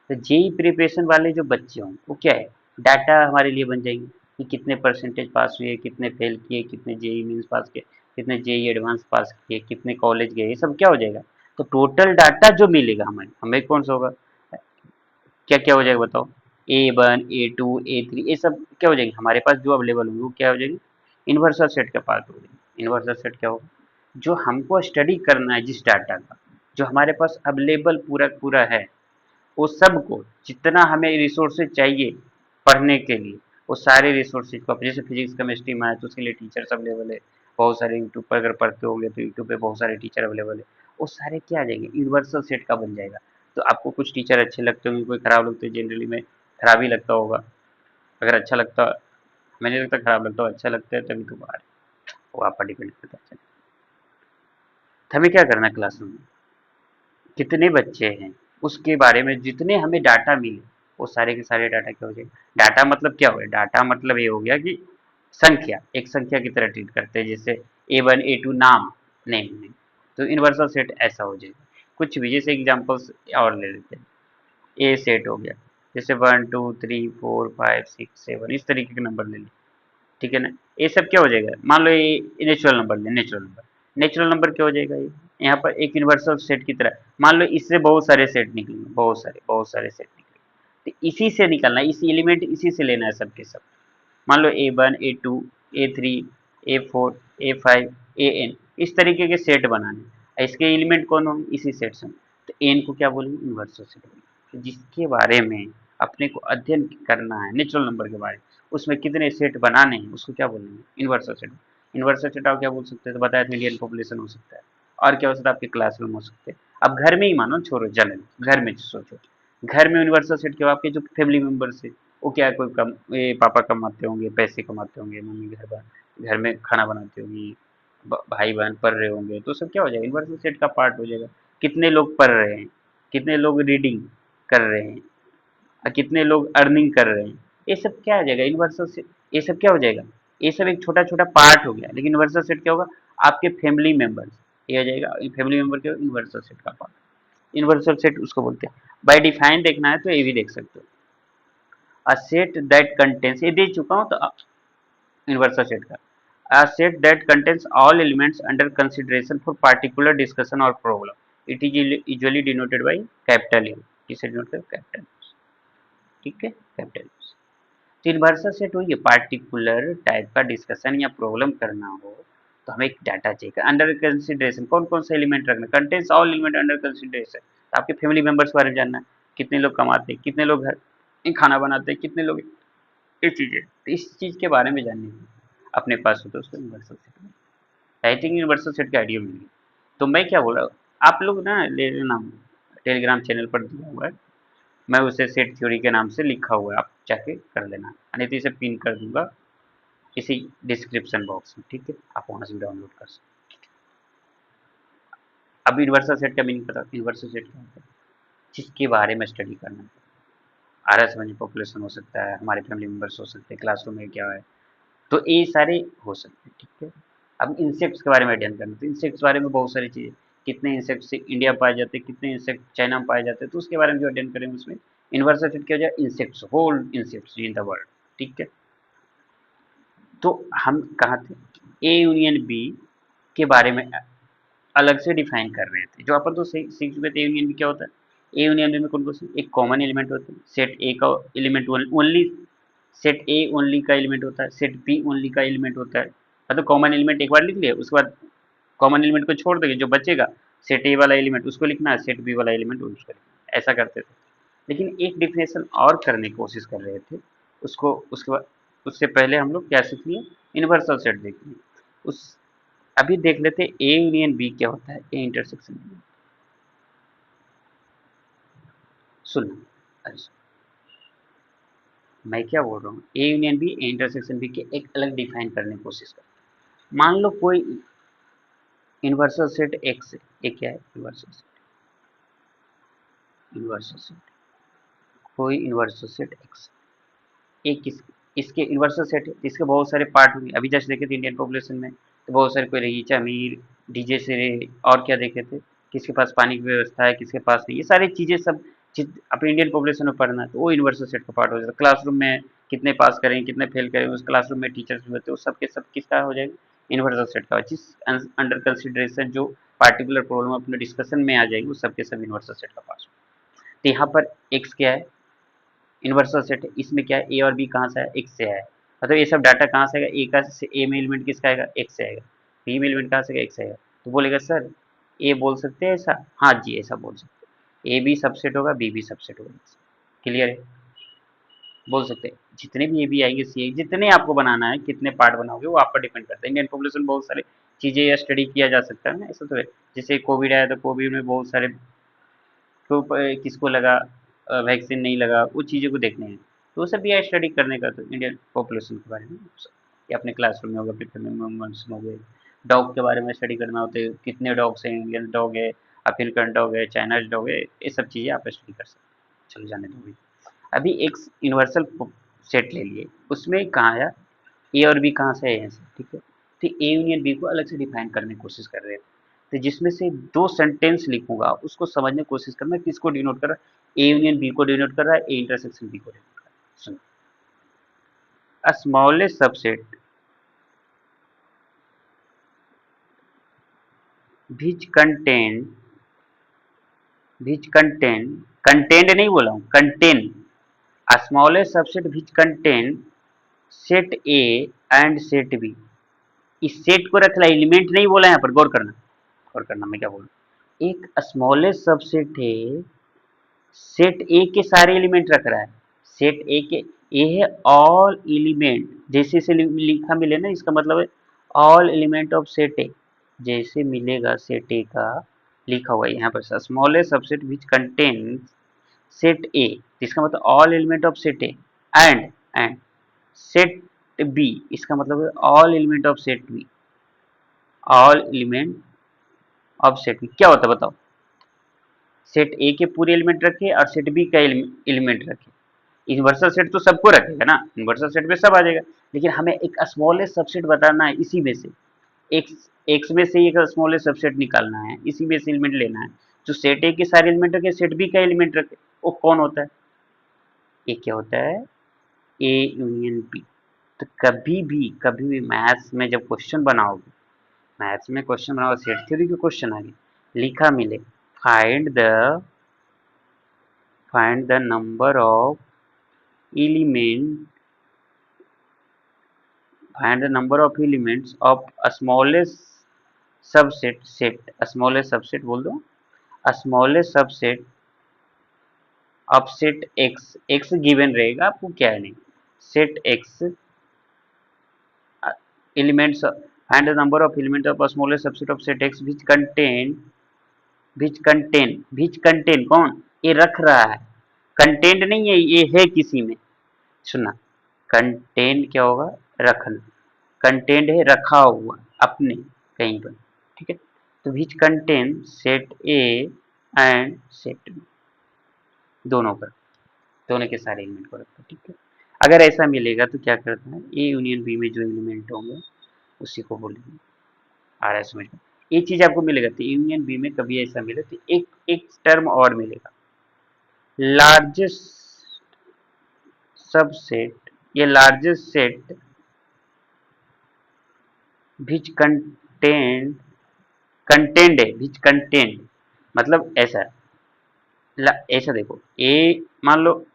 तो जेई प्रिपरेशन वाले जो बच्चे हों वो क्या है, डाटा हमारे लिए बन जाएंगे कि कितने परसेंटेज पास हुए, कितने फेल किए, कितने जेई मीन्स पास किए, कितने जेई एडवांस पास किए, कितने कॉलेज गए, ये सब क्या हो जाएगा, तो टोटल डाटा जो मिलेगा हमें हमें कौन सा होगा, क्या क्या हो जाएगा बताओ, A1 A2 A3 ये सब क्या हो जाएंगे हमारे पास जो अवेलेबल होंगे वो क्या हो जाएंगे, यूनिवर्सल सेट का पार्ट हो जाएंगे। यूनिवर्सल सेट क्या होगा, जो हमको स्टडी करना है जिस डाटा का, जो हमारे पास अवेलेबल पूरा पूरा है, वो सबको जितना हमें रिसोर्सेज चाहिए पढ़ने के लिए, वो सारे रिसोर्सेज को, जैसे फिजिक्स केमिस्ट्री मैथ उसके लिए टीचर्स अवेलेबल है, बहुत सारे यूट्यूब पर अगर पढ़ते होंगे तो यूट्यूब पे बहुत सारे टीचर अवेलेबल है, वो सारे क्या आ जाएंगे, यूनिवर्सल सेट का बन जाएगा। तो आपको कुछ टीचर अच्छे लगते होंगे, कोई खराब लगते हैं, जनरली में खराब ही लगता होगा, अगर अच्छा लगता, हमें नहीं लगता खराब लगता, अच्छा लगता है तभी तो बाहर है, वो आप पर डिपेंड करता है। तो हमें क्या करना है, क्लासरूम में कितने बच्चे हैं उसके बारे में जितने हमें डाटा मिले, वो सारे के सारे डाटा क्या हो जाएंगे, डाटा मतलब क्या हो गया, डाटा मतलब ये हो गया कि संख्या, एक संख्या की तरह ट्रीट करते हैं, जैसे A1 A2 नाम, नेम, तो यूनिवर्सल सेट ऐसा हो जाएगा। कुछ भी जैसे एग्जांपल्स और ले लेते हैं, ए सेट हो गया, जैसे 1 2 3 4 5 6 7 इस तरीके के नंबर ले लें, ठीक है ना, ये सब क्या हो जाएगा, मान लो ये नेचुरल नंबर ले, नेचुरल नंबर क्या हो जाएगा, ये यहाँ पर एक यूनिवर्सल सेट की तरह, मान लो इससे बहुत सारे सेट निकलेंगे, बहुत सारे सेट निकलेंगे, तो इसी से निकलना है, इसी एलिमेंट इसी से लेना है सबके सब, मान लो A1 A2 A3 A4 A5 AN इस तरीके के सेट बनाने, इसके एलिमेंट कौन होंगे, इसी सेट से, तो एन को क्या बोलेंगे, यूनिवर्सल सेट बोलेंगे, तो जिसके बारे में अपने को अध्ययन करना है, नेचुरल नंबर के बारे में, उसमें कितने सेट बनाने हैं उसको क्या बोलेंगे, यूनिवर्सल सेट। यूनिवर्सल सेट आप क्या बोल सकते हैं, तो बताया था इंडियन पॉपुलेशन हो सकता है, और क्या हो सकता है, आपके क्लासरूम हो सकते हैं, अब घर में ही मानो, छोड़ो जनरल घर में सोचो, घर में यूनिवर्सल सेट क्या, आपके जो फैमिली मेंबर्स है, वो क्या है, कोई कम, ये पापा कमाते होंगे, पैसे कमाते होंगे, मम्मी घर में खाना बनाती होगी, भाई बहन पढ़ रहे होंगे, तो सब क्या हो जाएगा, यूनिवर्सल सेट का पार्ट हो जाएगा, कितने लोग पढ़ रहे हैं, कितने लोग रीडिंग कर रहे हैं, और कितने लोग अर्निंग कर रहे हैं, ये सब क्या आ जाएगा यूनिवर्सल सेट, ये सब क्या हो जाएगा, ये सब एक छोटा छोटा पार्ट हो गया, लेकिन यूनिवर्सल सेट क्या होगा, आपके फैमिली मेंबर्स, ये आ जाएगा फैमिली मेंबर क्या, यूनिवर्सल सेट का पार्ट, यूनिवर्सल सेट उसको बोलते हैं। बाय डिफाइन देखना है तो ये भी देख सकते हो, अ सेट दैट कंटेंस, ये दे चुका हूँ तो यूनिवर्सल सेट का, a set that contains all elements under consideration for particular discussion or problem, it is usually denoted by capital U, इसे डिनोट कर कैपिटल, ठीक है, कैपिटल। तो यूनिवर्सल सेट वही है, पार्टिकुलर टाइप का डिस्कशन या प्रॉब्लम करना हो तो हमें एक डाटा चाहिए, अंडर कंसिडरेशन कौन कौन सा एलिमेंट रखना, contains all element under consideration, तो आपके फैमिली मेंबर्स के बारे में जानना है, कितने लोग कमाते हैं, कितने लोग घर में खाना बनाते हैं, कितने लोग, ये चीजें, तो इस चीज के बारे में जानने की अपने पास हो तो उसको universal set, I think universal set का आइडिया मिल गया। तो मैं क्या बोल रहा हूँ, आप लोग ना ले लेना, टेलीग्राम चैनल पर दिया हुआ है, मैं उसे सेट थ्योरी के नाम से लिखा हुआ है, आप जाके कर लेना, नहीं तो इसे पिन कर दूंगा इसी डिस्क्रिप्शन बॉक्स में, ठीक है, आप वहाँ से डाउनलोड कर सकते। अब यूनिवर्सल सेट का मीनिंग पता, यूनिवर्सल सेट क्या होता है, जिसके बारे में स्टडी करना है, आर समझ पॉपुलेशन हो सकता है, हमारे फैमिली मेम्बर्स हो सकते हैं, क्लासरूम में क्या है, तो ये सारे हो सकते हैं, ठीक है। अब इंसेक्ट्स के बारे में अध्ययन करना, तो इंसेक्ट्स के बारे में बहुत सारी चीज़ें, कितने इंसेक्ट्स इंडिया में पाए जाते हैं, कितने इंसेक्ट चाइना में पाए जाते हैं, तो उसके बारे में जो अध्ययन करेंगे उसमें यूनिवर्सल सेट क्या हो जाए, insects, whole insects in the world, ठीक है। तो हम कहाँ थे, ए यूनियन बी के बारे में अलग से डिफाइन कर रहे थे, जो अपन तो सीख चुके थे, ए यूनियन बी क्या होता है, ए यूनियन बी में कौन कौन से एक कॉमन एलिमेंट होते हैं, सेट ए का element only, set A only का एलिमेंट होता है, सेट बी ओनली का एलिमेंट होता है, मतलब कॉमन एलिमेंट एक बार लिख लिया, उसके बाद कॉमन एलिमेंट को छोड़ देंगे, जो बचेगा सेट ए वाला एलिमेंट उसको लिखना है, सेट बी वाला एलिमेंट उसको लिखना है, ऐसा करते थे। लेकिन एक डिफिनेशन और करने की कोशिश कर रहे थे, उसको उसके बाद, उससे पहले हम लोग क्या सीख लिए, यूनिवर्सल सेट देख लिए, उस अभी देख लेते ए यूनियन बी क्या होता है, ए इंटरसेक्शन, सुनना, अच्छा, मैं क्या बोल रहा हूँ, A union B A intersection B के एक अलग डिफाइन करने की कोशिश कर। मान लो कोई यूनिवर्सल सेट एक्स है, ये क्या है यूनिवर्सल सेट, यूनिवर्सल सेट, कोई यूनिवर्सल सेट एक्स, एक इसके यूनिवर्सल सेट है, इसके बहुत सारे पार्ट होंगे। अभी जस्ट देखे थे इंडियन पॉपुलेशन में तो बहुत सारे, कोई रईचा अमीर, डीजे से और क्या देखे थे, किसके पास पानी की व्यवस्था है, किसके पास नहीं, ये सारी चीजें सब अपने इंडियन पॉपुलेशन में पढ़ना है तो वो यूनिवर्सल सेट का पार्ट हो जाता है। क्लासरूम में कितने पास करेंगे कितने फेल करेंगे, उस क्लासरूम में टीचर्स भी होते हैं, वो सब के सब किसका हो जाएगा, यूनिवर्सल सेट का। जिस अंडर कंसिडरेशन जो पार्टिकुलर प्रॉब्लम अपने डिस्कशन में आ जाएगी वो सब के सब यूनिवर्सल सेट का पार्ट। तो यहाँ पर एक्स क्या है, यूनिवर्सल सेट है, इसमें क्या है ए और बी कहाँ से आया, एक्स से आया। मतलब ये सब डाटा कहाँ से आएगा, ए का ए में एलिमेंट किसका आएगा, एक्स से आएगा, बी में एलिमेंट कहाँ से आएगा, एक्स से आएगा। तो बोलेगा सर ए बोल सकते हैं ऐसा, हाँ जी ऐसा बोल सकते हैं, ए भी सबसेट होगा बी भी सबसेट होगा। क्लियर है, बोल सकते हैं जितने भी ए बी आएंगे सी आएंगे, जितने आपको बनाना है कितने पार्ट बनाओगे वो आप पर डिपेंड करता है। इंडियन पॉपुलेशन बहुत सारी चीज़ें या स्टडी किया जा सकता है ना, ऐसा तो है। जैसे कोविड आया तो कोविड में बहुत सारे तो किसको लगा, वैक्सीन नहीं लगा, वो चीज़ों को देखने हैं तो वो सब भी है स्टडी करने का। तो इंडियन पॉपुलेशन के बारे में या अपने क्लासरूम में होगा, फिर फैमिली मेम्बर्स में हो गए। डॉग के बारे में स्टडी करना होता है, कितने डॉग्स हैं, इंडियन डॉग है, अफ्रीकन डॉग है, चाइना डॉग है, ये सब चीज़ें आप स्टडी कर सकते हैं। चलो जाने दो। अभी एक यूनिवर्सल सेट ले लिए, उसमें कहाँ आया ए और बी कहाँ से आए हैं, ठीक है। तो ए यूनियन बी को अलग से डिफाइन करने की कोशिश कर रहे थे। तो जिसमें से दो सेंटेंस लिखूंगा उसको समझने की कोशिश करना किसको डिनोट कर रहा है, ए यूनियन बी को डिनोट कर रहा है, ए इंटरसेक्शन बी को डिनोट कर रहा है। सुनो, a smallest subset which contain, which contain, contained नहीं बोला हूँ, contain, a smallest subset which contain set A and set B। इस सेट को रखना, एलिमेंट नहीं बोला यहाँ पर, गौर करना, गौर करना मैं क्या बोल रहा हूँ। एक स्मॉलेस्ट सबसेट है, सेट ए के सारे एलिमेंट रख रहा है, सेट ए के, ए है ऑल एलिमेंट, जैसे से लिखा मिले ना इसका मतलब है ऑल एलिमेंट ऑफ सेट ए, जैसे मिलेगा सेट ए का लिखा हुआ है यहाँ पर smallest subset which contains set A, इसका मतलब all element of set A and set B, इसका मतलब है all element of set B, all element of set B क्या होता है बताओ। सेट ए के पूरे एलिमेंट रखे और सेट बी का एलिमेंट रखे। यूनिवर्सल सेट तो सबको रखेगा ना, यूनिवर्सल सेट में सब आ जाएगा, लेकिन हमें एक स्मॉलेस्ट सबसेट बताना है, इसी में से एक्स, एक्स में से एक स्मॉलेस्ट सबसेट निकालना है, इसी में से एलिमेंट लेना है जो सेट ए के सारे एलिमेंट रखे सेट बी का एलिमेंट रखे। वो कौन होता है, ये क्या होता है, ए यूनियन बी। तो कभी भी मैथ्स में जब क्वेश्चन बनाओगे, मैथ्स में क्वेश्चन बनाओ, सेट थ्योरी के क्वेश्चन आगे लिखा मिले find the, find the number of element, find the number of elements of a smallest subset set, a smallest subset बोल दो, a smallest subset of set x, x given रहेगा आपको क्या है नहीं, set x elements, find the number of elements of a smallest subset of set x which contain, which contain, which contain कौन, ये रख रहा है, कंटेंट नहीं है, ये है किसी में। सुना, कंटेन क्या होगा, रखना, कंटेंट है रखा हुआ अपने कहीं पर, ठीक है। तो which contain set A and set B, दोनों पर, दोनों के सारे एलिमेंट को रखता है, ठीक है। अगर ऐसा मिलेगा तो क्या करता है, ए यूनियन बी में जो एलिमेंट होंगे उसी को बोलेंगे। आ रहा है समझ में, ये चीज आपको मिलेगा। तो यूनियन बी में कभी ऐसा मिले तो एक एक टर्म और मिलेगा, लार्जेस्ट सबसेट, ये largest set which contain, contained है, विच कंटेंड, मतलब ऐसा ऐसा देखो ए, मान लो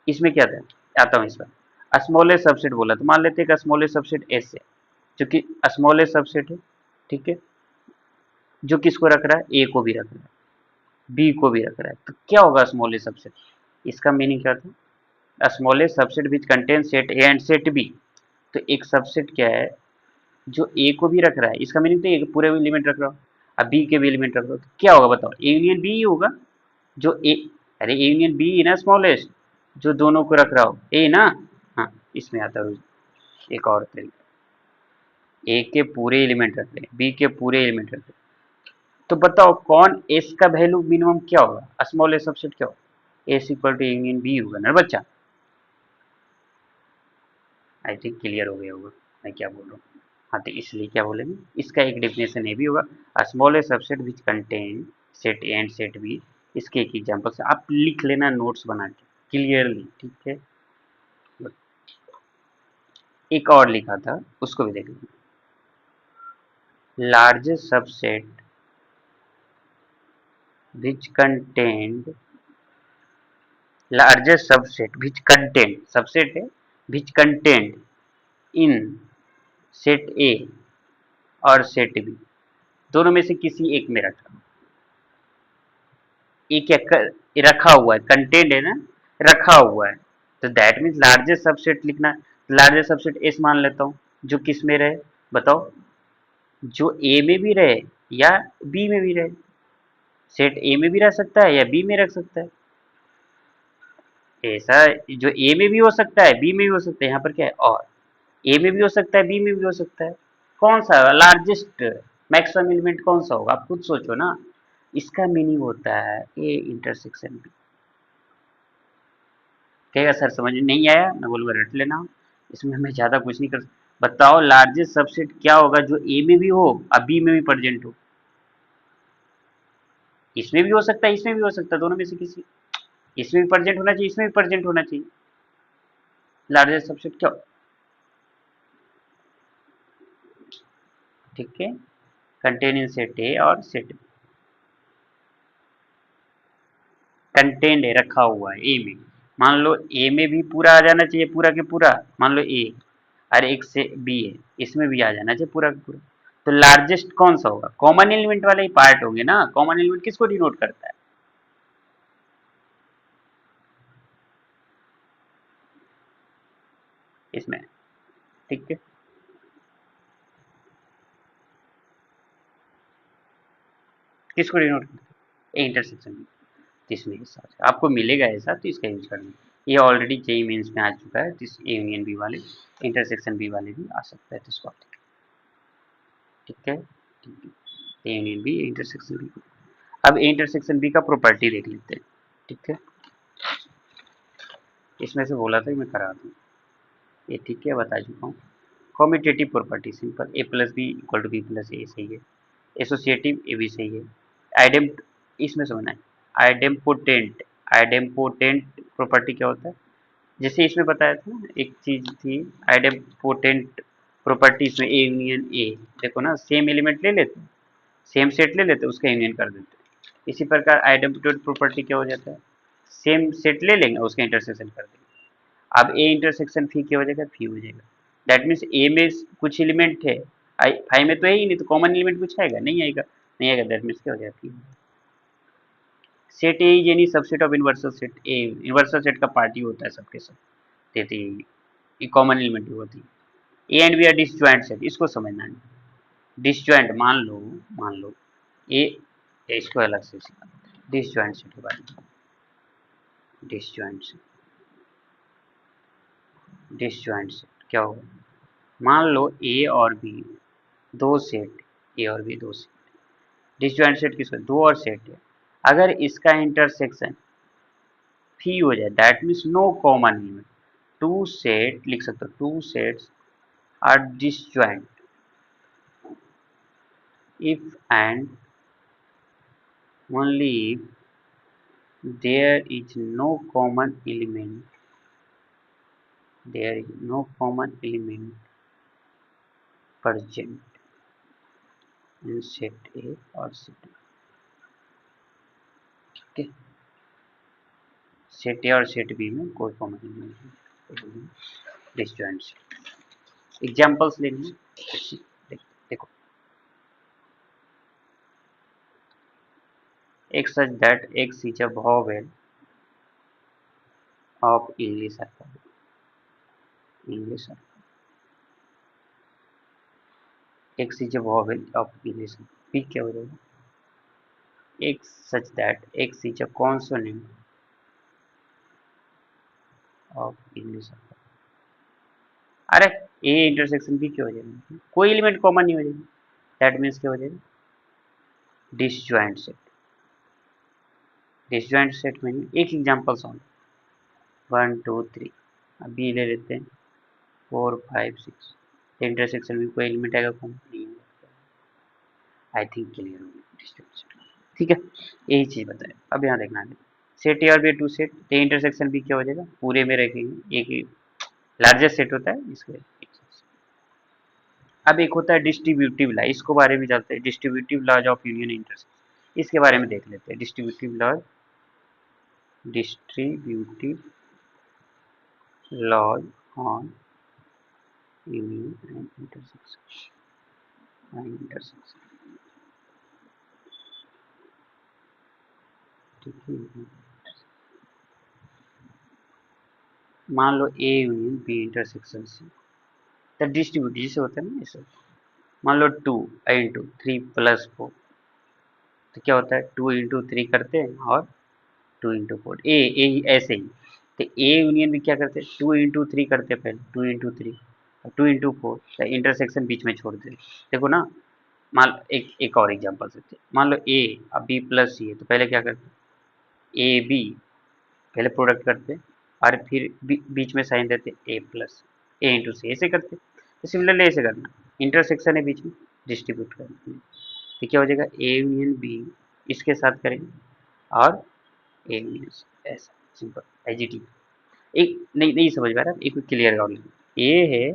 इसमें क्या था, आता हूँ इस पर, स्मॉलेस्ट सबसेट बोला तो मान लेते हैं कि स्मॉलेस्ट सबसेट एस है, जो कि स्मॉलेस्ट सबसेट है, ठीक है, जो किसको रख रहा है, ए को भी रख रहा है बी को भी रख रहा है। तो क्या होगा स्मॉलेस्ट सबसेट, इसका मीनिंग क्या था, smallest subset which contain set A and set B. तो एक सबसेट क्या है जो ए को भी रख रहा है, इसका मीनिंग तो ए पूरे एलिमेंट रख रहा हो, अब बी के भी एलिमेंट रख रहा हो, तो क्या होगा बताओ, ए यूनियन बी होगा, जो ए, अरे ए यूनियन बी है ना स्मॉलेस्ट, जो दोनों को रख रहा हो, ए ना। हाँ, इसमें आता है एक और तरीका, ए के पूरे एलिमेंट रख ले, बी के पूरे एलिमेंट रख ले। तो बताओ कौन एस का वैल्यू मिनिमम क्या होगा, स्मॉल एस सबसेट क्या होगा, S equal to union B होगा ना बच्चा। आई थिंक क्लियर हो गया होगा मैं क्या बोल रहा हूँ। हाँ, तो इसलिए क्या बोलेंगे, इसका एक डेफिनेशन ये भी होगा, small S subset which contain set A and set B. इसके एक एग्जांपल से आप लिख लेना नोट्स बना के क्लियरली, ठीक है। एक और लिखा था उसको भी देख लेंगे, largest subset which contained largest subset which contained subset है which contained in set A और सेट बी, दोनों में से किसी एक में रखा, ये क्या रखा हुआ है, कंटेंट है ना, रखा हुआ है। तो दैट मीन्स लार्जेस्ट सबसेट लिखना, लार्जेस्ट सबसेट एस मान लेता हूँ, जो किस में रहे बताओ, जो ए में भी रहे या बी में भी रहे। सेट ए में भी रह सकता है या बी में रख सकता है, ऐसा जो ए में भी हो सकता है बी में भी हो सकता है, यहाँ पर क्या है और ए में भी हो सकता है बी में भी हो सकता है। कौन सा लार्जेस्ट मैक्सिमम एलिमेंट कौन सा होगा, आप खुद सोचो ना। इसका मीनिंग होता है ए इंटरसेक्शन बी। कहेगा सर समझ में नहीं आया, मैं बोलूँगा रट लेना, इसमें मैं ज़्यादा कुछ नहीं कर। बताओ लार्जेस्ट सबसेट क्या होगा जो ए में भी हो और बी में भी प्रेजेंट हो, इसमें भी हो सकता है इसमें भी हो सकता है, दोनों में से किसी, इसमें भी प्रेजेंट होना चाहिए इसमें भी प्रेजेंट होना चाहिए। लार्जेस्ट सबसेट क्या, ठीक है, कंटेन इन सेट ए और सेट, कंटेंट है रखा हुआ है ए में, मान लो ए में भी पूरा आ जाना चाहिए पूरा के पूरा, मान लो ए और एक से बी है, इसमें भी आ जाना चाहिए पूरा का पूरा। तो लार्जेस्ट कौन सा होगा, कॉमन एलिमेंट वाले ही पार्ट होंगे ना, कॉमन एलिमेंट किसको डिनोट करता है, इसमें, ठीक है। किसको डिनोट करता है, ए इंटरसेक्शन, इसमें हिस्सा आपको मिलेगा ऐसा, तो इसका यूज करना। ये ऑलरेडी जेई मेंस में आ चुका है, तो ए यूनियन बी वाले इंटरसेक्शन बी वाले भी आ सकता है, तो इसको आप ठीक है, ठीक है, A union B intersection B. अब ए इंटरसेक्शन बी का प्रॉपर्टी देख लेते हैं, ठीक है। इसमें से बोला था कि मैं करा दूँ, ये ठीक है बता चुका हूँ। Commutative property simple, A plus B equal to B plus A सही है, एसोसिएटिव ए भी सही है, आइडेम, इसमें समझना है, आइडेम्पोटेंट, आइडेम्पोटेंट प्रॉपर्टी क्या होता है, जैसे इसमें बताया था ना एक चीज थी, आइडेम्पोटेंट प्रॉपर्टी, इसमें ए यूनियन ए, देखो ना सेम एलिमेंट ले लेते हैं, सेम सेट ले लेते हैं, उसका यूनियन कर देते हैं। इसी प्रकार आइडेम्पोटेंट प्रॉपर्टी क्या हो जाता है, सेम सेट ले लेंगे उसका इंटरसेक्शन कर देंगे। अब ए इंटरसेक्शन फी क्या हो जाएगा, फी हो जाएगा। दैट मीन्स ए में कुछ एलिमेंट है, आई फाई में तो है ही नहीं, तो कॉमन एलिमेंट कुछ आएगा नहीं आएगा, नहीं आएगा, दैट मीन्स क्या हो जाएगा, फी। Set A is any subset of universal set, A universal set का पार्ट ही होता है सबके सब, देते ये कॉमन एलिमेंट ही होती है। A and B are disjoint set, इसको समझना है। डिसजॉइंट मान लो ए, इसको अलग से डिसजॉइंट सेट के बारे में, डिसजॉइंट सेट, डिसजॉइंट सेट क्या होगा, मान लो ए और बी दो सेट, ए और बी दो सेट, डिसजॉइंट सेट किसका, दो और सेट है, अगर इसका इंटरसेक्शन फी हो जाए that means no common element, two set लिख सकते हो, two sets are disjoint if and only if there is no common element, there is no common element present in set A और set B, ठीक है, set A और set B में कोई common element नहीं, डिसजॉइंट सेट। एग्जांपल्स लेंगे, देखो, एक such that x is a vowel of English alphabet, English x is a vowel of English, ठीक क्या हो जाएगा, x such that x is a consonant of English. अरे ए इंटरसेक्शन बी क्यों हो जाएगा, कोई एलिमेंट कॉमन नहीं हो जाएगा, दैट मीन्स क्या हो जाएगा, डिसजॉइंट सेट। डिसजॉइंट सेट में एक एग्जांपल सॉल्व, 1 2 3, अभी ले लेते हैं 4 5 6, इंटरसेक्शन में कोई एलिमेंट आएगा कौन नहीं, आई थिंक क्लियर हो गया डिस्ट्रीब्यूट सेट। ठीक है, यही चीज बताए। अब यहाँ देखना है सेट ए और बी टू सेट, तो इंटरसेक्शन भी क्या हो जाएगा, पूरे में रखेंगे, एक लार्जेस्ट सेट होता है इसके। अब एक होता है डिस्ट्रीब्यूटिव लॉ, इसको बारे में जानते हैं, distributive laws of union intersection, इसके बारे में देख लेते हैं। Distributive laws, distributive laws on union and intersection. ठीक है, मान लो A union B intersection C, तो डिस्ट्रीब्यूट जिसे होता है ना ऐसे, मान लो 2 इंटू 3 प्लस 4, तो क्या होता है 2 इंटू 3 करते हैं और 2 इंटू 4, ए ऐसे ही। तो ए यूनियन भी क्या करते हैं, 2 इंटू 3 करते हैं, पहले 2 इंटू 3 और 2 इंटू 4, तो इंटरसेक्शन बीच में छोड़ देते। देखो ना, मान एक और एग्जांपल देते हैं, मान लो ए अब बी प्लस सी है, तो पहले क्या करते हैं, ए बी पहले प्रोडक्ट करते हैं और फिर बीच में साइन देते ए प्लस ए इंटू सी, ऐसे करते। तो सिमिलरली ऐसे करना, इंटरसेक्शन है बीच में, डिस्ट्रीब्यूट करना, तो क्या हो जाएगा ए यूनियन बी, इसके साथ करेंगे और ए यूनियन सी, ऐसा सिंपल एजीटी। एक नहीं नहीं समझ पा रहा, एक क्लियर कर लें, ए है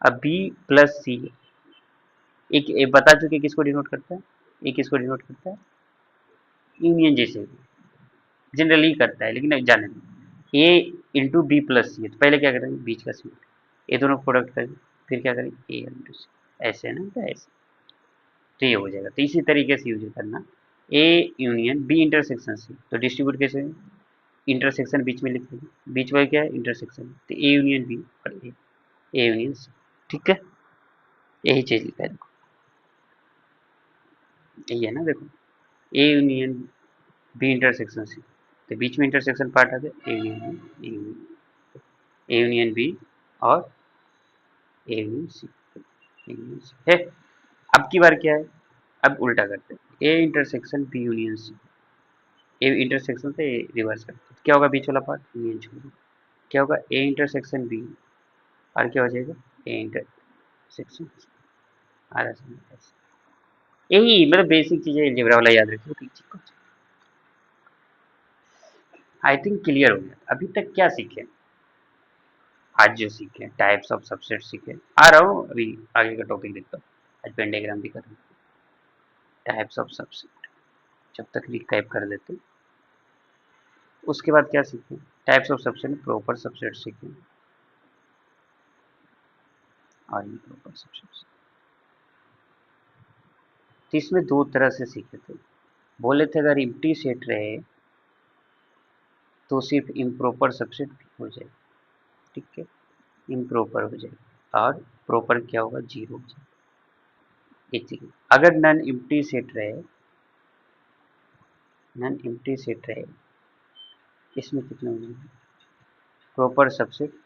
अब बी प्लस सी, एक बता चुके किसको डिनोट करता है, ए किसको डिनोट करता है, यूनियन जैसे जनरली करता है, लेकिन जाने ए इंटू बी प्लस सी है, तो पहले क्या करेंगे बीच का सी, ये दोनों प्रोडक्ट करेंगे, फिर क्या करेंगे ए इंटू सी, ऐसे है ना, तो ऐसे, तो ये हो जाएगा। तो इसी तरीके से यूज करना, A union B intersection C, तो डिस्ट्रीब्यूट कैसे, इंटरसेक्शन बीच में लिख देंगे, बीच में क्या है इंटरसेक्शन, तो ए यूनियन बी और ए यूनियन सी। ठीक है, यही चीज लिखा है, देखो यही है ना, देखो A union B intersection C, तो बीच में इंटरसेक्शन पार्ट आता है ए यूनियन बी और ए यूनियन सी, है। अब की बार क्या है, अब उल्टा करते हैं, A intersection B union C, A intersection से रिवर्स करते हैं, क्या होगा बीच वाला पार्ट यूनियन छोड़, क्या होगा ए इंटरसेक्शन बी और क्या हो जाएगा ए इंटरसेक्शन आर, यही मतलब बेसिक चीजें अलजेब्रा वाला याद रखिए, ठीक है। आई थिंक क्लियर हो गया। अभी तक क्या सीखे, आज जो सीखे टाइप्स ऑफ सबसेट सीखे, आ रहा हूँ अभी आगे का टॉपिक देखता हूँ, आज पेंडाग्राम भी कर रहा हूँ, टाइप्स ऑफ सबसेट जब तक रिकाइप कर लेते हैं। उसके बाद क्या सीखे, टाइप्स ऑफ सबसेट में प्रॉपर सबसेट सीखे और इम्प्रॉपर सबसेट। तो इसमें दो तरह से सीखे थे, बोले थे अगर एम्प्टी सेट रहे तो सिर्फ इम्प्रॉपर सबसेट हो जाए, ठीक है, इम्प्रॉपर हो जाए और प्रॉपर क्या होगा जीरो हो जाए, अगर नन एम्प्टी सेट रहे, नन एम्प्टी सेट रहे, इसमें कितने हो जाएंगे, proper subset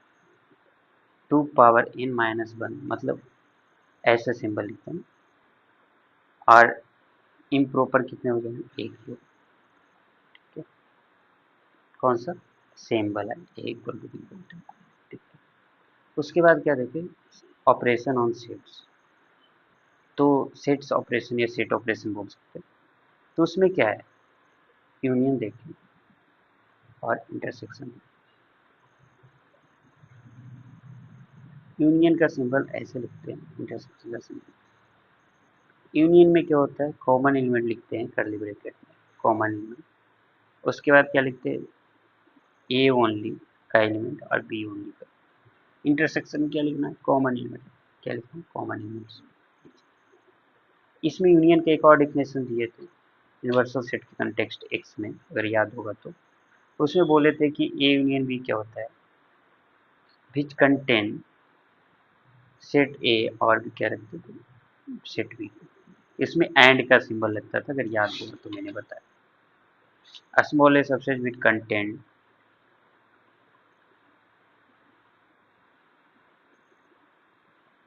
2 power n minus 1, मतलब ऐसा सिंबल लिखते हैं, और इम्प्रॉपर कितने हो जाएंगे एक ही, ठीक है, कौन सा सेम वाला ए इक्वल टू बी, ठीक है। उसके बाद क्या देखें, ऑपरेशन ऑन सेट्स, तो सेट्स ऑपरेशन या सेट ऑपरेशन बोल सकते हैं, तो उसमें क्या है, यूनियन देखें और इंटरसेक्शन। यूनियन का सिंबल ऐसे लिखते हैं, इंटरसेक्शन का सिंबल, यूनियन में क्या होता है कॉमन एलिमेंट लिखते हैं कर्ली ब्रैकेट में, कॉमन एलिमेंट, उसके बाद क्या लिखते हैं ए ओनली का एलिमेंट और बी ओनली का। इंटरसेक्शन में क्या लिखना है कॉमन एलिमेंट, क्या लिखना है कॉमन एलिमेंट्स। इसमें यूनियन के एक और डिफिनेशन दिए थे यूनिवर्सल सेट के कंटेक्स्ट एक्स में, अगर याद होगा तो उसमें बोले थे कि ए यूनियन बी क्या होता है, विच कंटेन सेट ए और भी क्या रखते थे सेट बी, इसमें एंड का सिंबल लगता था, अगर याद होगा तो मैंने बताया, small A subset with content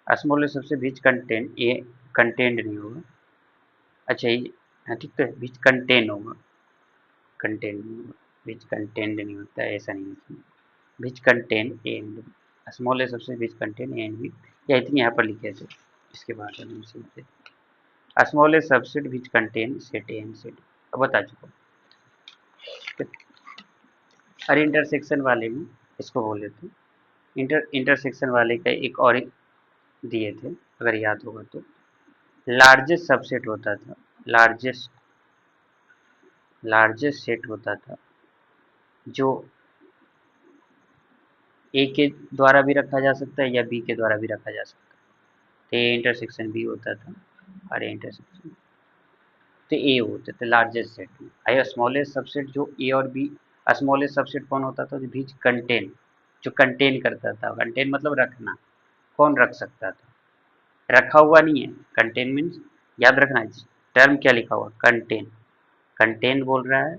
smallest subset which contain A contained नहीं होगा। अच्छा ये हाँ ठीक तो है, विच कंटेन होगा, कंटेन नहीं होगा, विच कंटेंड नहीं होता है, ऐसा नहीं है इसमें। Which contain A and B, smallest subset which contain A and B, या इतनी यहाँ पर लिखे थे, इसके बाद हम सीखते smallest subset which contain set A and set, अब बता चुका हूँ। और इंटरसेक्शन वाले में इसको बोल देते हैं इंटरसेक्शन वाले का एक और दिए थे अगर याद होगा तो, लार्जेस्ट सबसेट होता था, लार्जेस्ट लार्जेस्ट सेट होता था जो ए के द्वारा भी रखा जा सकता है या बी के द्वारा भी रखा जा सकता है, तो ए इंटरसेक्शन बी होता था और ए इंटरसेक्शन तो ए होते थे लार्जेस्ट सेट में। आई स्मॉलेस्ट सबसेट जो ए और बी, स्मॉलेस्ट सबसेट कौन होता था, जो बीच कंटेन, जो कंटेन करता था, कंटेन मतलब रखना, कौन रख सकता था, रखा हुआ नहीं है, कंटेन मीन्स याद रखना है टर्म क्या लिखा हुआ, कंटेन, कंटेन बोल रहा है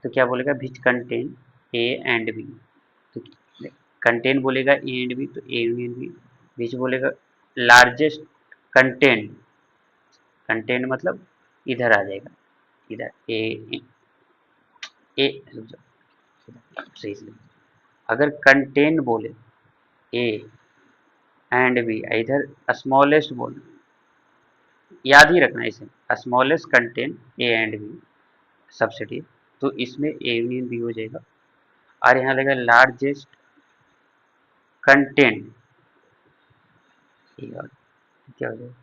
तो क्या बोलेगा, which contain A and B, तो कंटेन बोलेगा ए एंड बी तो ए एंड बी, विच बोलेगा लार्जेस्ट कंटेंट, कंटेंट मतलब इधर आ जाएगा, इधर ए ए सही से, अगर कंटेन बोले ए एंड बी, इधर स्मॉलेस्ट बोले, याद ही रखना इसे, smallest contain A and B subset A, तो इसमें ए यूनियन बी हो जाएगा, और यहाँ लगेगा लार्जेस्ट कंटेंट ए और क्या हो जाएगा,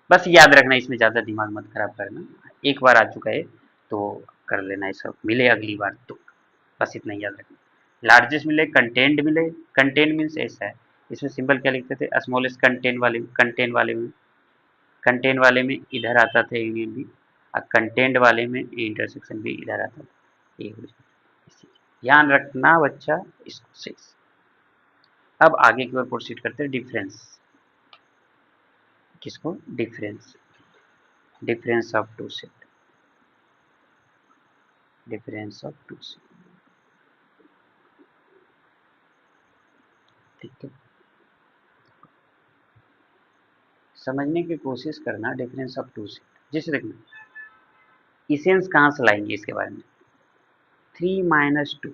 बस याद रखना, इसमें ज़्यादा दिमाग मत खराब करना, एक बार आ चुका है तो कर लेना, ये सब मिले अगली बार तो, बस इतना ही याद रखना, लार्जेस्ट मिले, कंटेंट मिले, कंटेंट मीन्स ऐसा है, इसमें सिंबल क्या लिखते थे, स्मॉलेस्ट कंटेंट वाले में इधर आता था यूनियन भी, और कंटेंट वाले में इंटरसेक्शन भी इधर आता था, ये हो जाए, ध्यान रखना बच्चा इसको सही से। अब आगे की ओर प्रोसीड करते हैं, डिफरेंस, किसको, difference, difference of two set, difference of two set, ठीक है, समझने की कोशिश करना, डिफरेंस ऑफ टू सेट, जैसे देखना इसेंस कहाँ से लाएंगे इसके बारे में, 3 - 2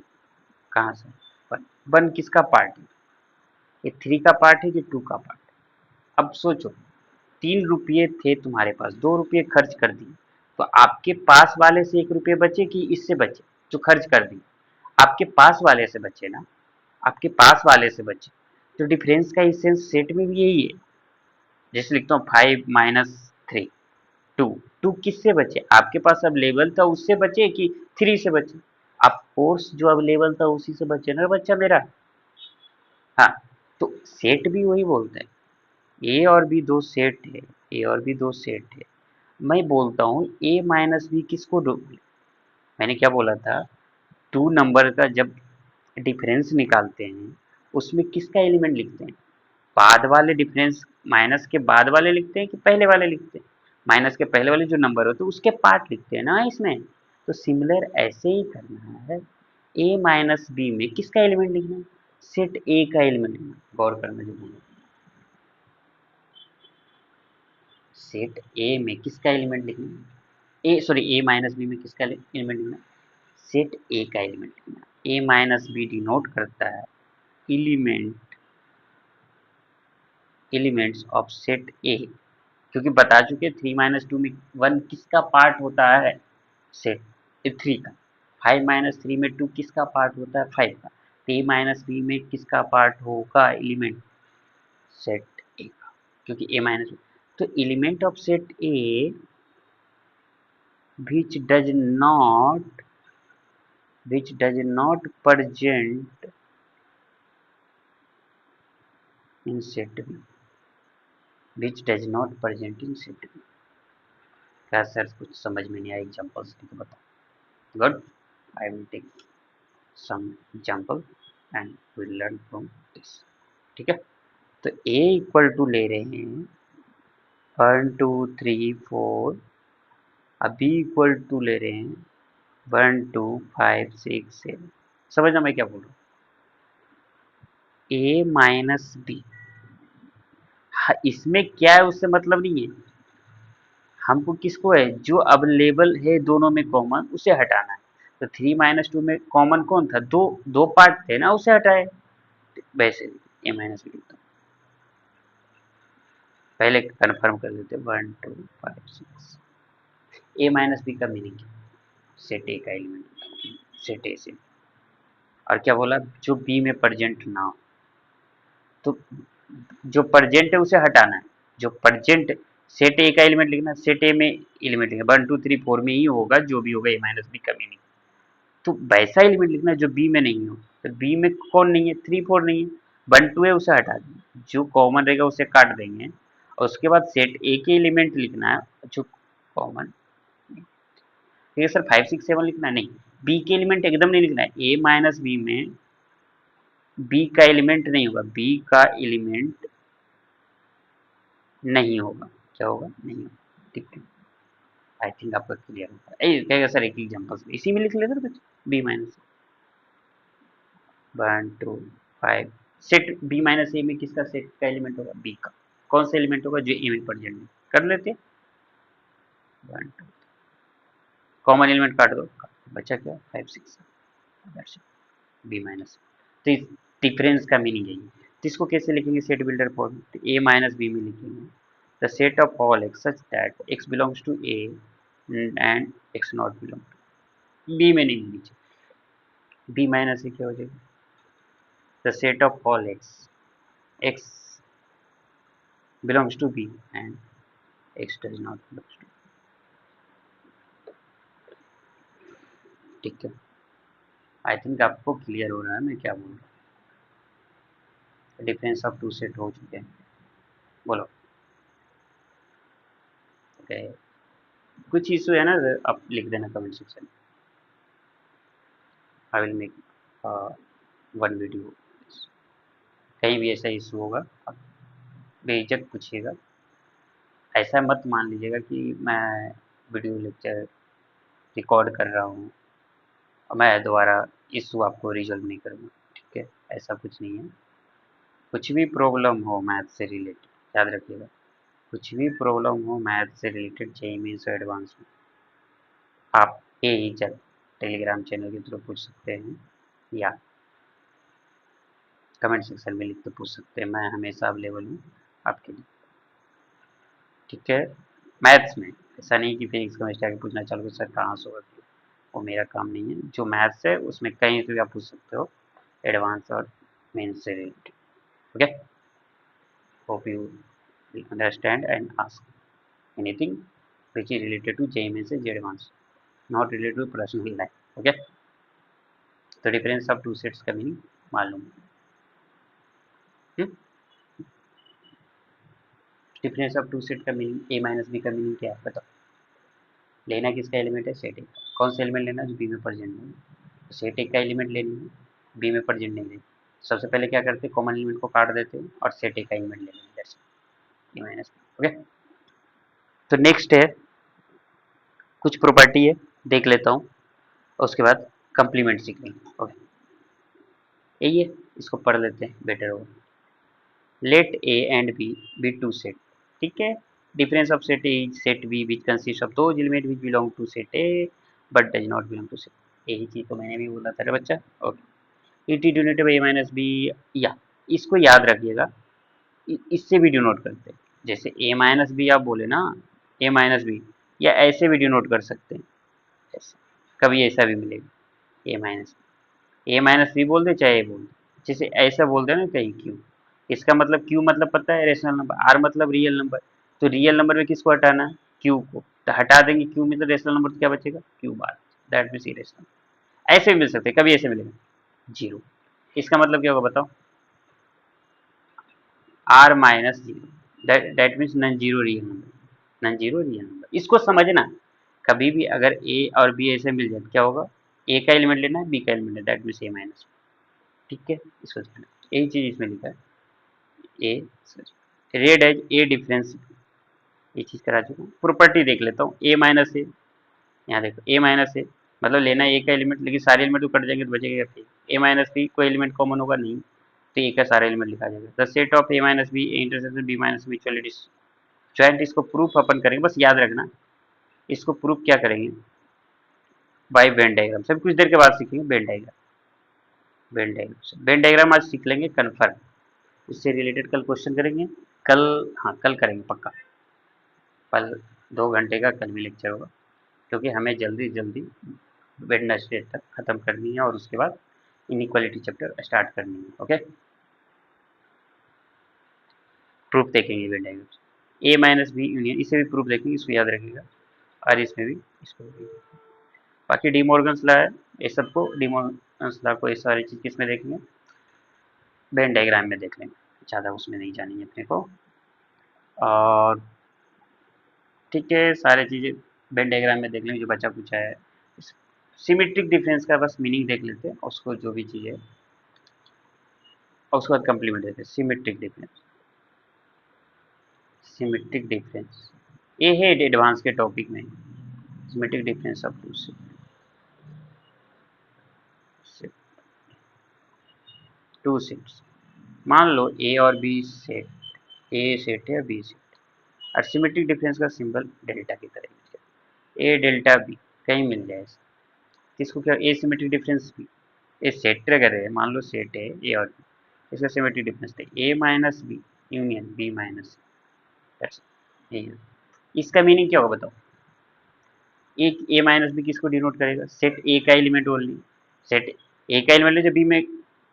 कहाँ से, वन, वन किसका पार्ट है, ये 3 का पार्ट है कि 2 का पार्ट है, अब सोचो 3 रुपये थे तुम्हारे पास, 2 रुपये खर्च कर दिए, तो आपके पास वाले से 1 रुपये बचे कि इससे बचे, जो खर्च कर दिए, आपके पास वाले से बचे ना, आपके पास वाले से बचे, तो डिफरेंस का इसेंस सेट में भी यही है, जैसे लिखता हूँ 5 - 3 2, 2 किससे बचे, आपके पास अवेलेबल था उससे बचे कि 3 से बचे, आप कोर्स जो अवेलेबल था उसी से बचे ना बच्चा मेरा, हाँ, तो सेट भी वही बोलता है, ए और बी दो सेट है, ए और बी दो सेट है, मैं बोलता हूँ ए माइनस बी किसको मैंने क्या बोला था, 2 नंबर का जब डिफरेंस निकालते हैं उसमें किसका एलिमेंट लिखते हैं, बाद वाले डिफरेंस, माइनस के बाद वाले लिखते हैं कि पहले वाले लिखते हैं, माइनस के पहले वाले जो नंबर होते हैं उसके पार्ट लिखते हैं ना इसमें, तो सिमिलर ऐसे ही करना है, ए माइनस बी में किसका एलिमेंट लिखना है, सेट ए का एलिमेंट लिखना, गौर करना जो बोला, सेट ए में किसका एलिमेंट लिखना है, ए सॉरी ए माइनस बी में किसका एलिमेंट लिखना है, सेट ए का एलिमेंट लिखना, ए माइनस बी डिनोट करता है एलिमेंट, एलिमेंट्स ऑफ सेट ए, क्योंकि बता चुके 3 - 2 में 1 किसका पार्ट होता है, सेट 3 का, 5 - 3 में 2 किसका पार्ट होता है, 5 का, ए माइनस बी में किसका पार्ट होगा एलिमेंट, सेट ए का, क्योंकि ए माइनस, तो element of set A which does not present in set B, which does not present in set B, क्या सर कुछ समझ में नहीं आया, एग्जांपल्स तो बताओ, good, I will take some example and will learn from this, ठीक है, तो a इक्वल टू ले रहे हैं 1 2 3 4, अब b इक्वल टू ले रहे हैं 1 2 5 6 7, समझना मैं क्या बोल रहा हूँ, a माइनस बी, हाँ, इसमें क्या है उससे मतलब नहीं है, हमको किसको है जो अवेलेबल है दोनों में कॉमन उसे हटाना है। तो 3 - 2 में कॉमन कौन था, दो दो पार्ट थे ना, उसे हटाए। वैसे A - B लिखता हूँ, पहले कंफर्म कर देते 1 2 5 6। A - B का मीनिंग सेट ए का एलिमेंट, सेट ए से। और क्या बोला, जो बी में प्रेजेंट ना हो। तो जो प्रेजेंट है उसे हटाना है, जो प्रेजेंट, सेट ए का एलिमेंट लिखना, सेट ए में एलिमेंट लिखना 1 2 3 4 में ही होगा जो भी होगा A - B का मीनिंग। तो वैसा एलिमेंट लिखना जो बी में नहीं हो। तो बी में कौन नहीं है, 3 4 नहीं है, 1 2 है उसे हटा देंगे, जो कॉमन रहेगा उसे काट देंगे। और उसके बाद सेट ए के एलिमेंट लिखना है जो कॉमन। ठीक है सर, 5 6 7 लिखना है? नहीं, बी के एलिमेंट एकदम नहीं लिखना है। A - B में बी का एलिमेंट नहीं होगा, बी का एलिमेंट नहीं होगा। क्या होगा, नहीं होगा। ठीक है, आई थिंक आपका क्लियर होगा। कहेगा सर एक एग्जाम्पल इसी में लिख लेते ना कुछ, B - 1 2 5। सेट B - A में किसका सेट का एलिमेंट होगा, बी का। कौन सा एलिमेंट होगा, जो ए में प्रेजेंट है। कर लेते हैं 1 2, कॉमन एलिमेंट काट दो, बचा क्या 5 6 B - तो इस डिफरेंस का मीनिंग यही है। तो इसको कैसे लिखेंगे सेट बिल्डर फॉर्म, तो A - B में लिखेंगे the set of all x such that x belongs to A and x not belong to B में नहीं लीजिए। B - A क्या हो जाएगा, the set of all x belongs to B and x does not belongs to। ठीक है, I think आपको clear हो रहा है मैं क्या बोल रहा हूँ। डिफरेंस ऑफ टू सेट हो चुके हैं, बोलो। ओके, कुछ इशू है ना, आप लिख देना कमेंट सेक्शन में। I will make one video. कहीं भी ऐसा इशू होगा आप बेझिझक पूछिएगा। ऐसा मत मान लीजिएगा कि मैं वीडियो लेक्चर रिकॉर्ड कर रहा हूँ और मैं दोबारा इशू आपको रिजॉल्व नहीं करूँगा। ठीक है, ऐसा कुछ नहीं है। कुछ भी प्रॉब्लम हो मैथ से रिलेटेड, याद रखिएगा, कुछ भी प्रॉब्लम हो मैथ से रिलेटेड, जेईई मेंस एडवांस में, आप बेझिझक टेलीग्राम चैनल के थ्रू पूछ सकते हैं या कमेंट सेक्शन में लिख के पूछ सकते हैं। मैं हमेशा अवेलेबल हूँ आपके लिए। ठीक है, मैथ्स में ऐसा नहीं कि फिजिक्स केमिस्ट्री आके पूछना चालू कर सर कहाँ से होगा, वो मेरा काम नहीं है। जो मैथ्स है उसमें कहीं से भी आप पूछ सकते हो, एडवांस और मेंस से related. Okay, hope you understand and ask anything which is related to JEE Mains and Advanced, not related to personal life. Okay, तो डिफरेंस ऑफ टू सेट्स का मीनिंग मालूम। डिफरेंस ऑफ टू सेट का meaning A - B का meaning क्या है बताओ। लेना किसका एलिमेंट है, सेट ए। कौन सा एलिमेंट लेना, जो बी में प्रेजेंट नहीं है। तो सेट ए का एलिमेंट लेनी है, बी में प्रेजेंट नहीं है। सबसे पहले क्या करते हैं, कॉमन एलिमेंट को काट देते हैं और सेट ए का एलिमेंट ले लेंगे, ओके। तो नेक्स्ट है, कुछ प्रॉपर्टी है, देख लेता हूँ, उसके बाद कंप्लीमेंट सीख लेंगे। ओके, यही है, इसको पढ़ लेते हैं, बेटर होगा। Let A and B two set. ठीक है, difference of set A is set B which consist of those element which belong to set A but does not belong to set. यही चीज तो मैंने भी बोला था रे बच्चा। Okay, it is denoted by A - B, या इसको याद रखिएगा, इससे भी डिनोट करते हैं। जैसे A - B आप बोले ना, A - B, या ऐसे भी डिनोट कर सकते हैं, ऐसे कभी ऐसा भी मिलेगा A - B बोल दे चाहे ए बोल दे। जैसे ऐसा बोल दे ना कहीं क्यू, इसका मतलब क्यू मतलब पता है रेशनल नंबर, आर मतलब रियल नंबर। तो रियल नंबर में किसको हटाना है, क्यू को। तो हटा देंगे क्यू में, तो रेशनल नंबर तो क्या बचेगा, Q bar, that means irrational. ऐसे भी मिल सकते हैं, कभी ऐसे मिलेगा जीरो, इसका मतलब क्या होगा बताओ, R - 0, that means non zero real number, non zero real number. इसको समझना, कभी भी अगर ए और बी ऐसे मिल जाए क्या होगा, ए का एलिमेंट लेना है, बी का एलिमेंट लेना है, दैट मीन्स A-। ठीक है, इसको समझना, यही चीज इसमें लिखा है। ए रेड एज ए डिफरेंस, ये चीज करा चुका हूँ। प्रॉपर्टी देख लेता हूँ, A - A, यहाँ देखो A - A मतलब लेना है ए का एलिमेंट, लेकिन सारे एलिमेंट तो कट जाएंगे तो बचेगा क्या, A - B कोई एलिमेंट कॉमन होगा नहीं, तो ए का सारा एलिमेंट लिखा जाएगा। The set of A minus B intersection B minus mutually joint, इसको प्रूफ अपन करेंगे, बस याद रखना इसको प्रूफ क्या करेंगे, बाय वेन डायग्राम। सब कुछ देर के बाद सीखेंगे वेन डायग्राम। वेन डायग्राम आज सीख लेंगे कन्फर्म, उससे रिलेटेड कल क्वेश्चन करेंगे। कल, हाँ कल करेंगे पक्का, कल 2 घंटे का कल भी लेक्चर होगा, क्योंकि हमें जल्दी जल्दी वेडनेसडे तक खत्म करनी है और उसके बाद इनइक्वालिटी चैप्टर स्टार्ट करनी है। ओके, प्रूफ देखेंगे वेन डायग्राम। ए माइनस बी यूनियन, इसे भी प्रूफ देखेंगे, इसको याद रखिएगा, और इसमें भी इसको भी। बाकी डी मॉर्गन्स लॉ है, ये सबको डी मॉर्गन्स लॉ को ये सारी चीज़ किसमें देखेंगे, वेन डायग्राम में देख लेंगे, ज़्यादा उसमें नहीं जानी है अपने को। और ठीक है, सारी चीज़ें वेन डायग्राम में देख लेंगे, जो बचा पूछा है। सिमेट्रिक डिफरेंस का बस मीनिंग देख लेते हैं, उसको जो भी चीज़ है, और उसके बाद कंप्लीमेंट देते हैं। सिमेट्रिक डिफरेंस, सिमेट्रिक डिफरेंस ये है एडवांस के टॉपिक में, symmetric difference of two sets. मान लो ए और बी सेट, ए सेट है, बी सेट, और सिमेट्रिक डिफरेंस का सिंबल डेल्टा की तरह, ए डेल्टा बी कहीं मिल जाए, इसको क्या ए सिमेट्रिक डिफरेंस बी, ये सेट अगर है, मान लो सेट है ए और बी, इसका सिमेट्रिक डिफरेंस है A minus B union B minus C. इसका मीनिंग क्या होगा बताओ, एक ए माइनस बी किसको डिनोट करेगा, सेट ए का एलिमेंट ओनली, सेट ए का एलिमेंट जो बी में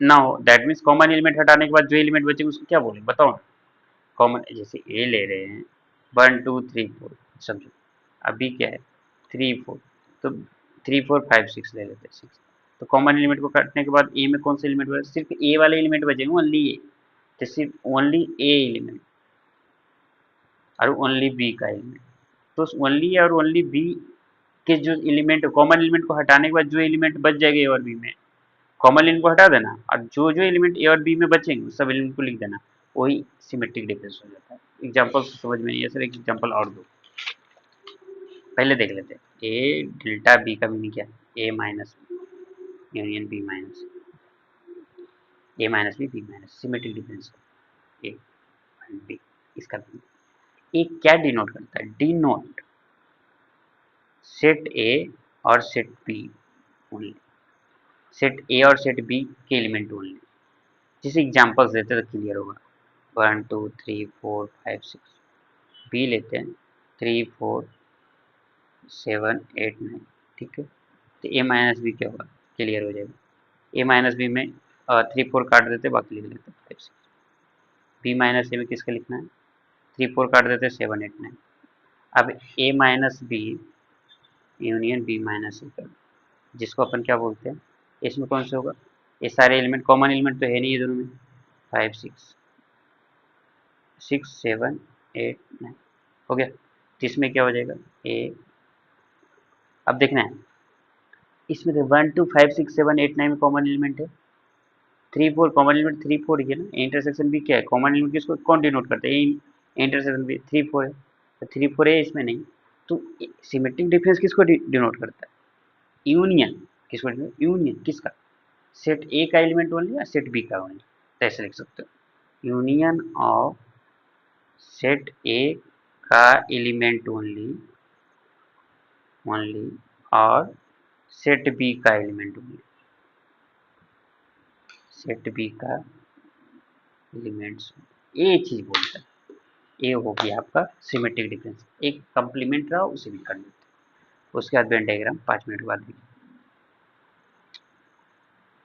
ना हो, दैट मीन्स कॉमन एलिमेंट हटाने के बाद जो एलिमेंट बचेगा उसको क्या बोलेंगे बताओ ना। कॉमन, जैसे ए ले रहे हैं 1 2 3 4, समझो अभी क्या है 3 4, तो 3 4 5 6 ले लेते हैं 6, तो कॉमन एलिमेंट को काटने के बाद ए में कौन सा एलिमेंट बचेगा, सिर्फ ए वाले एलिमेंट बचेंगे, ओनली ए, तो सिर्फ ओनली ए एलिमेंट और ओनली बी का एलिमेंट, तो ओनली ए और ओनली बी के जो एलिमेंट, कॉमन एलिमेंट को हटाने के बाद जो एलिमेंट बच जाएगा ए और बी में, कॉमन एलिमेंट को हटा देना, और जो जो एलिमेंट ए और बी में बचेंगे सब एलिमेंट को लिख देना, वही सिमेट्रिक डिफरेंस हो जाता है। एग्जांपल समझ में नहीं है सर, एक एग्जांपल और दो, पहले देख लेते हैं। ए डेल्टा बी का मीनिंग क्या है, A minus B union B minus, A minus B minus, symmetric difference A and B. इसका ए क्या डिनोट करता है, डिनोट सेट ए और set B only, set A और सेट बी के एलिमेंट ओनली। जैसे एग्जांपल्स देते तो क्लियर होगा, 1 2 3 4 5 6, बी लेते हैं 3 4 7 8 9, ठीक है, तो ए माइनस बी क्या होगा, क्लियर हो जाएगा। ए माइनस बी में 3 4 काट देते, बाकी लिख लेते 5 6। बी माइनस ए में किसका लिखना है, 3 4 काट देते 7 8 9। अब A minus B union B minus A कर, जिसको अपन क्या बोलते हैं, इसमें कौन से होगा, ये सारे एलिमेंट, कॉमन एलिमेंट तो है नहीं ये दोनों में, 5 6 6 7 8 9 हो गया, तो इसमें क्या हो जाएगा ए। अब देखना है इसमें 1 2 5 6 7 8 9 में कॉमन एलिमेंट है, 3 4 कॉमन एलिमेंट 3 4 ही है ना, इंटरसेक्शन भी क्या है, कॉमन एलिमेंट किसको कौन डिनोट करता है, इंटरसेक्शन भी 3 4 है, तो 3 4 है इसमें नहीं, तो सिमेट्रिक डिफरेंस किसको डिनोट करता है, यूनियन, किसको, यूनियन किसका, सेट ए का एलिमेंट ओनली या सेट बी का ओनली, तो ऐसे लिख सकते हो, यूनियन ऑफ सेट ए का एलिमेंट ओनली ओनली और सेट बी का एलिमेंट ओनली, सेट बी का एलिमेंट्स, ये चीज बोलता है, ये हो गया आपका सिमेट्रिक डिफरेंस। एक कंप्लीमेंट रहा उसे भी कर लेते हैं, उसके बाद वेन डायग्राम 5 मिनट के बाद भी।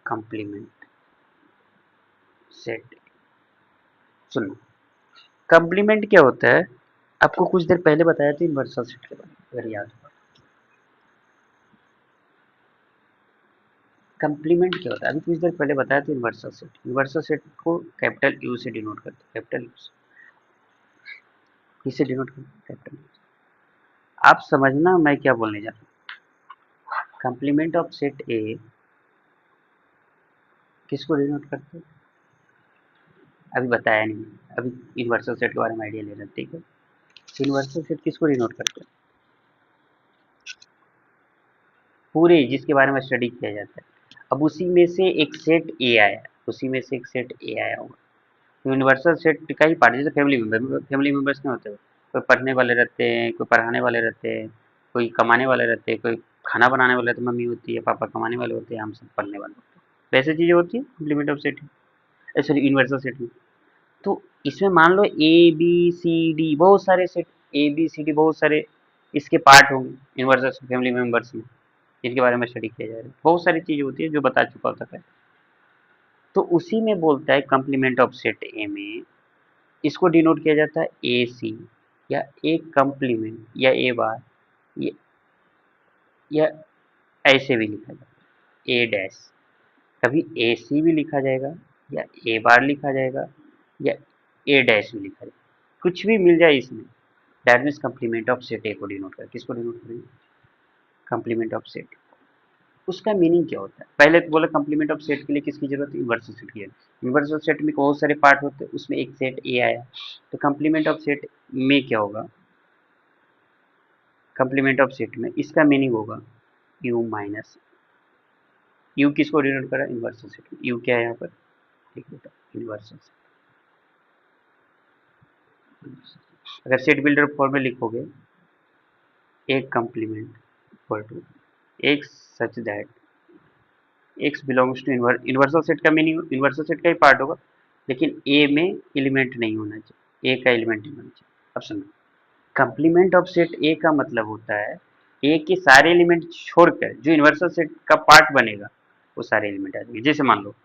कंप्लीमेंट सेट, सुनो कंप्लीमेंट क्या होता है, आपको कुछ देर पहले बताया था इनवर्सल सेट के बारे में, अगर याद हो। कंप्लीमेंट क्या होता है, अभी कुछ देर पहले बताया था इनवर्सल सेट, इनवर्सल सेट को कैपिटल यू से डिनोट करते हैं, कैपिटल यू से, किससे डिनोट करते हैं, कैपिटल यू। आप समझना मैं क्या बोलने जा रहा हूँ, कंप्लीमेंट ऑफ सेट ए किसको डिनोट करते हैं, अभी बताया नहीं, अभी यूनिवर्सल सेट के बारे में आइडिया ले रहे हैं, ठीक है। यूनिवर्सल सेट किसको डिनोट करते हैं, पूरे जिसके बारे में स्टडी किया जाता है। अब उसी में से एक सेट ए आया, उसी में से एक सेट ए आया होगा। यूनिवर्सल सेट का ही पार्ट, जैसे फैमिली मेंबर्स नहीं होते, कोई पढ़ने वाले रहते हैं, कोई पढ़ाने वाले रहते हैं, कोई कमाने वाले रहते हैं, कोई खाना बनाने वाले रहते, मम्मी होती है, पापा कमाने वाले होते हैं, हम सब पढ़ने वाले होते हैं, वैसे चीजें होती है complement of set, sorry universal set में। तो इसमें मान लो ए बी सी डी बहुत सारे set, A B C D बहुत सारे इसके पार्ट होंगे यूनिवर्सल फैमिली मेंबर्स में, जिनके बारे में स्टडी किया जा रहा है, बहुत सारी चीजें होती है जो बता चुका होता है। तो उसी में बोलता है कॉम्प्लीमेंट ऑफ सेट ए में इसको डिनोट किया जाता है ए सी, या ए कॉम्प्लीमेंट, या ए बार, या, या ऐसे भी लिखा जाता है ए डैश, कभी ए सी भी लिखा जाएगा, या ए बार लिखा जाएगा, या ए डैश भी लिखा जाएगा, कुछ भी मिल जाए इसमें, that means complement of set A को डिनोट कर, किसको डिनोट करेंगे, कॉम्प्लीमेंट ऑफ सेट। उसका मीनिंग क्या होता है, पहले तो बोला कॉम्प्लीमेंट ऑफ सेट के लिए किसकी जरूरत है, यूनिवर्सल सेट की है। यूनिवर्सल सेट में बहुत सारे पार्ट होते हैं, उसमें एक सेट ए आया, तो कॉम्प्लीमेंट ऑफ सेट में क्या होगा, कॉम्प्लीमेंट ऑफ सेट में इसका मीनिंग होगा यू माइनस, यू किसको डिनोट करा, यूनिवर्सल सेट में, यू क्या है यहाँ पर, ठीक है, यूनिवर्सल सेट। अगर सेट बिल्डर फॉर्म में लिखोगे, एक कॉम्प्लीमेंट इक्वल टू एक such that x belongs to universal set का मीनिंग यूनिवर्सल सेट का ही पार्ट होगा, लेकिन ए में एलिमेंट नहीं होना चाहिए, ए का एलिमेंट नहीं होना चाहिए। अब सुनो, कॉम्प्लीमेंट ऑफ सेट ए का मतलब होता है ए के सारे एलिमेंट छोड़कर जो यूनिवर्सल सेट का पार्ट बनेगा वो सारे एलिमेंट आ जाएंगे। जैसे मान लो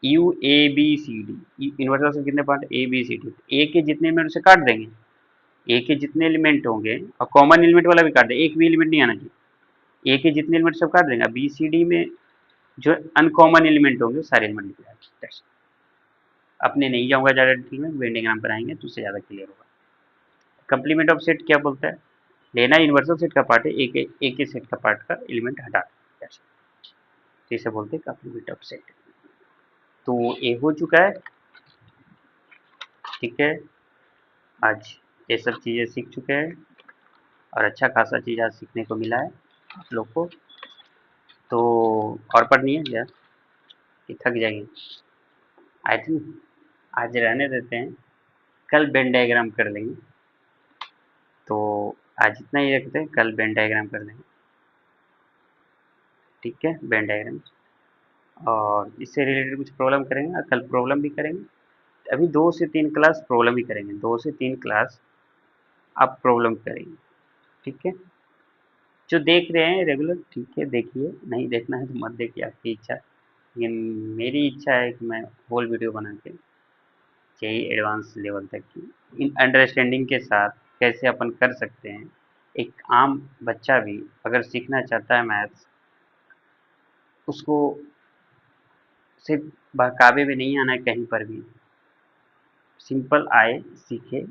U A B C D, universal set कितने part, A B C D, A के जितने एलिमेंट उसे काट देंगे, ए के जितने एलिमेंट होंगे, और कॉमन एलिमेंट वाला भी काट देंगे, एक भी एलिमेंट नहीं आना चाहिए, ए के जितने एलिमेंट सब काट देंगे, बी सी डी में जो अनकॉमन एलिमेंट होंगे वो सारे एलिमेंट लिख जाएंगे। अपने नहीं जाऊंगा ज़्यादा डिटेल में, वेंडिंग नाम पर आएंगे तो उससे ज़्यादा क्लियर होगा। कंप्लीमेंट ऑफ सेट क्या बोलता है, लेना यूनिवर्सल सेट का पार्ट है, एक के सेट का पार्ट का एलिमेंट हटा दें, तो इसे बोलते हैं कंप्लीमेंट ऑफ सेट। तो ये हो चुका है, ठीक है, आज ये सब चीज़ें सीख चुके हैं, और अच्छा खासा चीज़ आज सीखने को मिला है आप लोग को। तो और पढ़नी है यार, कि थक जाएंगे, आई थिंक आज रहने देते हैं, कल वेन डायग्राम कर लेंगे। तो आज इतना ही रखते हैं, कल वेन डायग्राम कर लेंगे, ठीक है, वेन डायग्राम, और इससे रिलेटेड कुछ प्रॉब्लम करेंगे, और कल प्रॉब्लम भी करेंगे। अभी 2 से 3 क्लास प्रॉब्लम ही करेंगे, 2 से 3 क्लास आप प्रॉब्लम करेंगे, ठीक है। जो देख रहे हैं रेगुलर, ठीक है, देखिए, नहीं देखना है तो मत देखिए, आपकी इच्छा। लेकिन मेरी इच्छा है कि मैं होल वीडियो बना के चाहिए एडवांस लेवल तक की इन अंडरस्टैंडिंग के साथ कैसे अपन कर सकते हैं। एक आम बच्चा भी अगर सीखना चाहता है मैथ्स, उसको सिर्फ बहकावे में नहीं आना है, कहीं पर भी सिंपल आए, सीखे,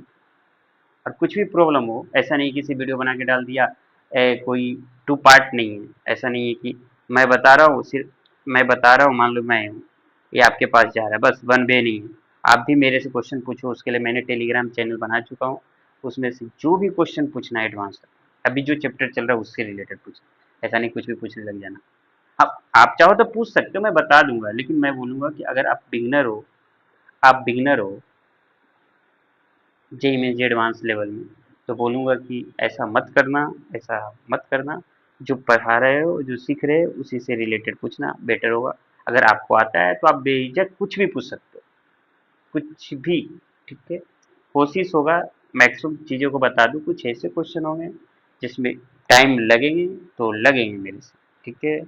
और कुछ भी प्रॉब्लम हो, ऐसा नहीं किसी वीडियो बना के डाल दिया, कोई 2 पार्ट नहीं है, ऐसा नहीं है कि मैं बता रहा हूँ, सिर्फ मैं बता रहा हूँ, मान लो मैं हूँ, ये आपके पास जा रहा है, बस 1 वे नहीं है। आप भी मेरे से क्वेश्चन पूछो, उसके लिए मैंने टेलीग्राम चैनल बना चुका हूँ, उसमें से जो भी क्वेश्चन पूछना है एडवांस, अभी जो चैप्टर चल रहा है उससे रिलेटेड पूछना, ऐसा नहीं कुछ भी पूछने लग जाना। आप चाहो तो पूछ सकते हो, मैं बता दूंगा, लेकिन मैं बोलूंगा कि अगर आप बिगिनर हो जेई में, जे एडवांस लेवल में, तो बोलूँगा कि ऐसा मत करना, ऐसा मत करना, जो पढ़ा रहे हो, जो सीख रहे हो, उसी से रिलेटेड पूछना बेटर होगा। अगर आपको आता है तो आप बेझिझक कुछ भी पूछ सकते हो, कुछ भी, ठीक है। कोशिश होगा मैक्सिमम चीज़ों को बता दूँ, कुछ ऐसे क्वेश्चन होंगे जिसमें टाइम लगेंगे तो लगेंगे मेरे से, ठीक है।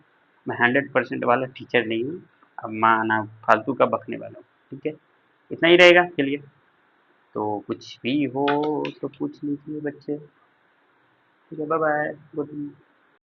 मैं 100% वाला टीचर नहीं हूँ, अब माना फालतू का बकने वाला हूँ, ठीक है। इतना ही रहेगा, चलिए। तो कुछ भी हो तो पूछ लीजिए बच्चे, ठीक है, बाय बाय, गुड।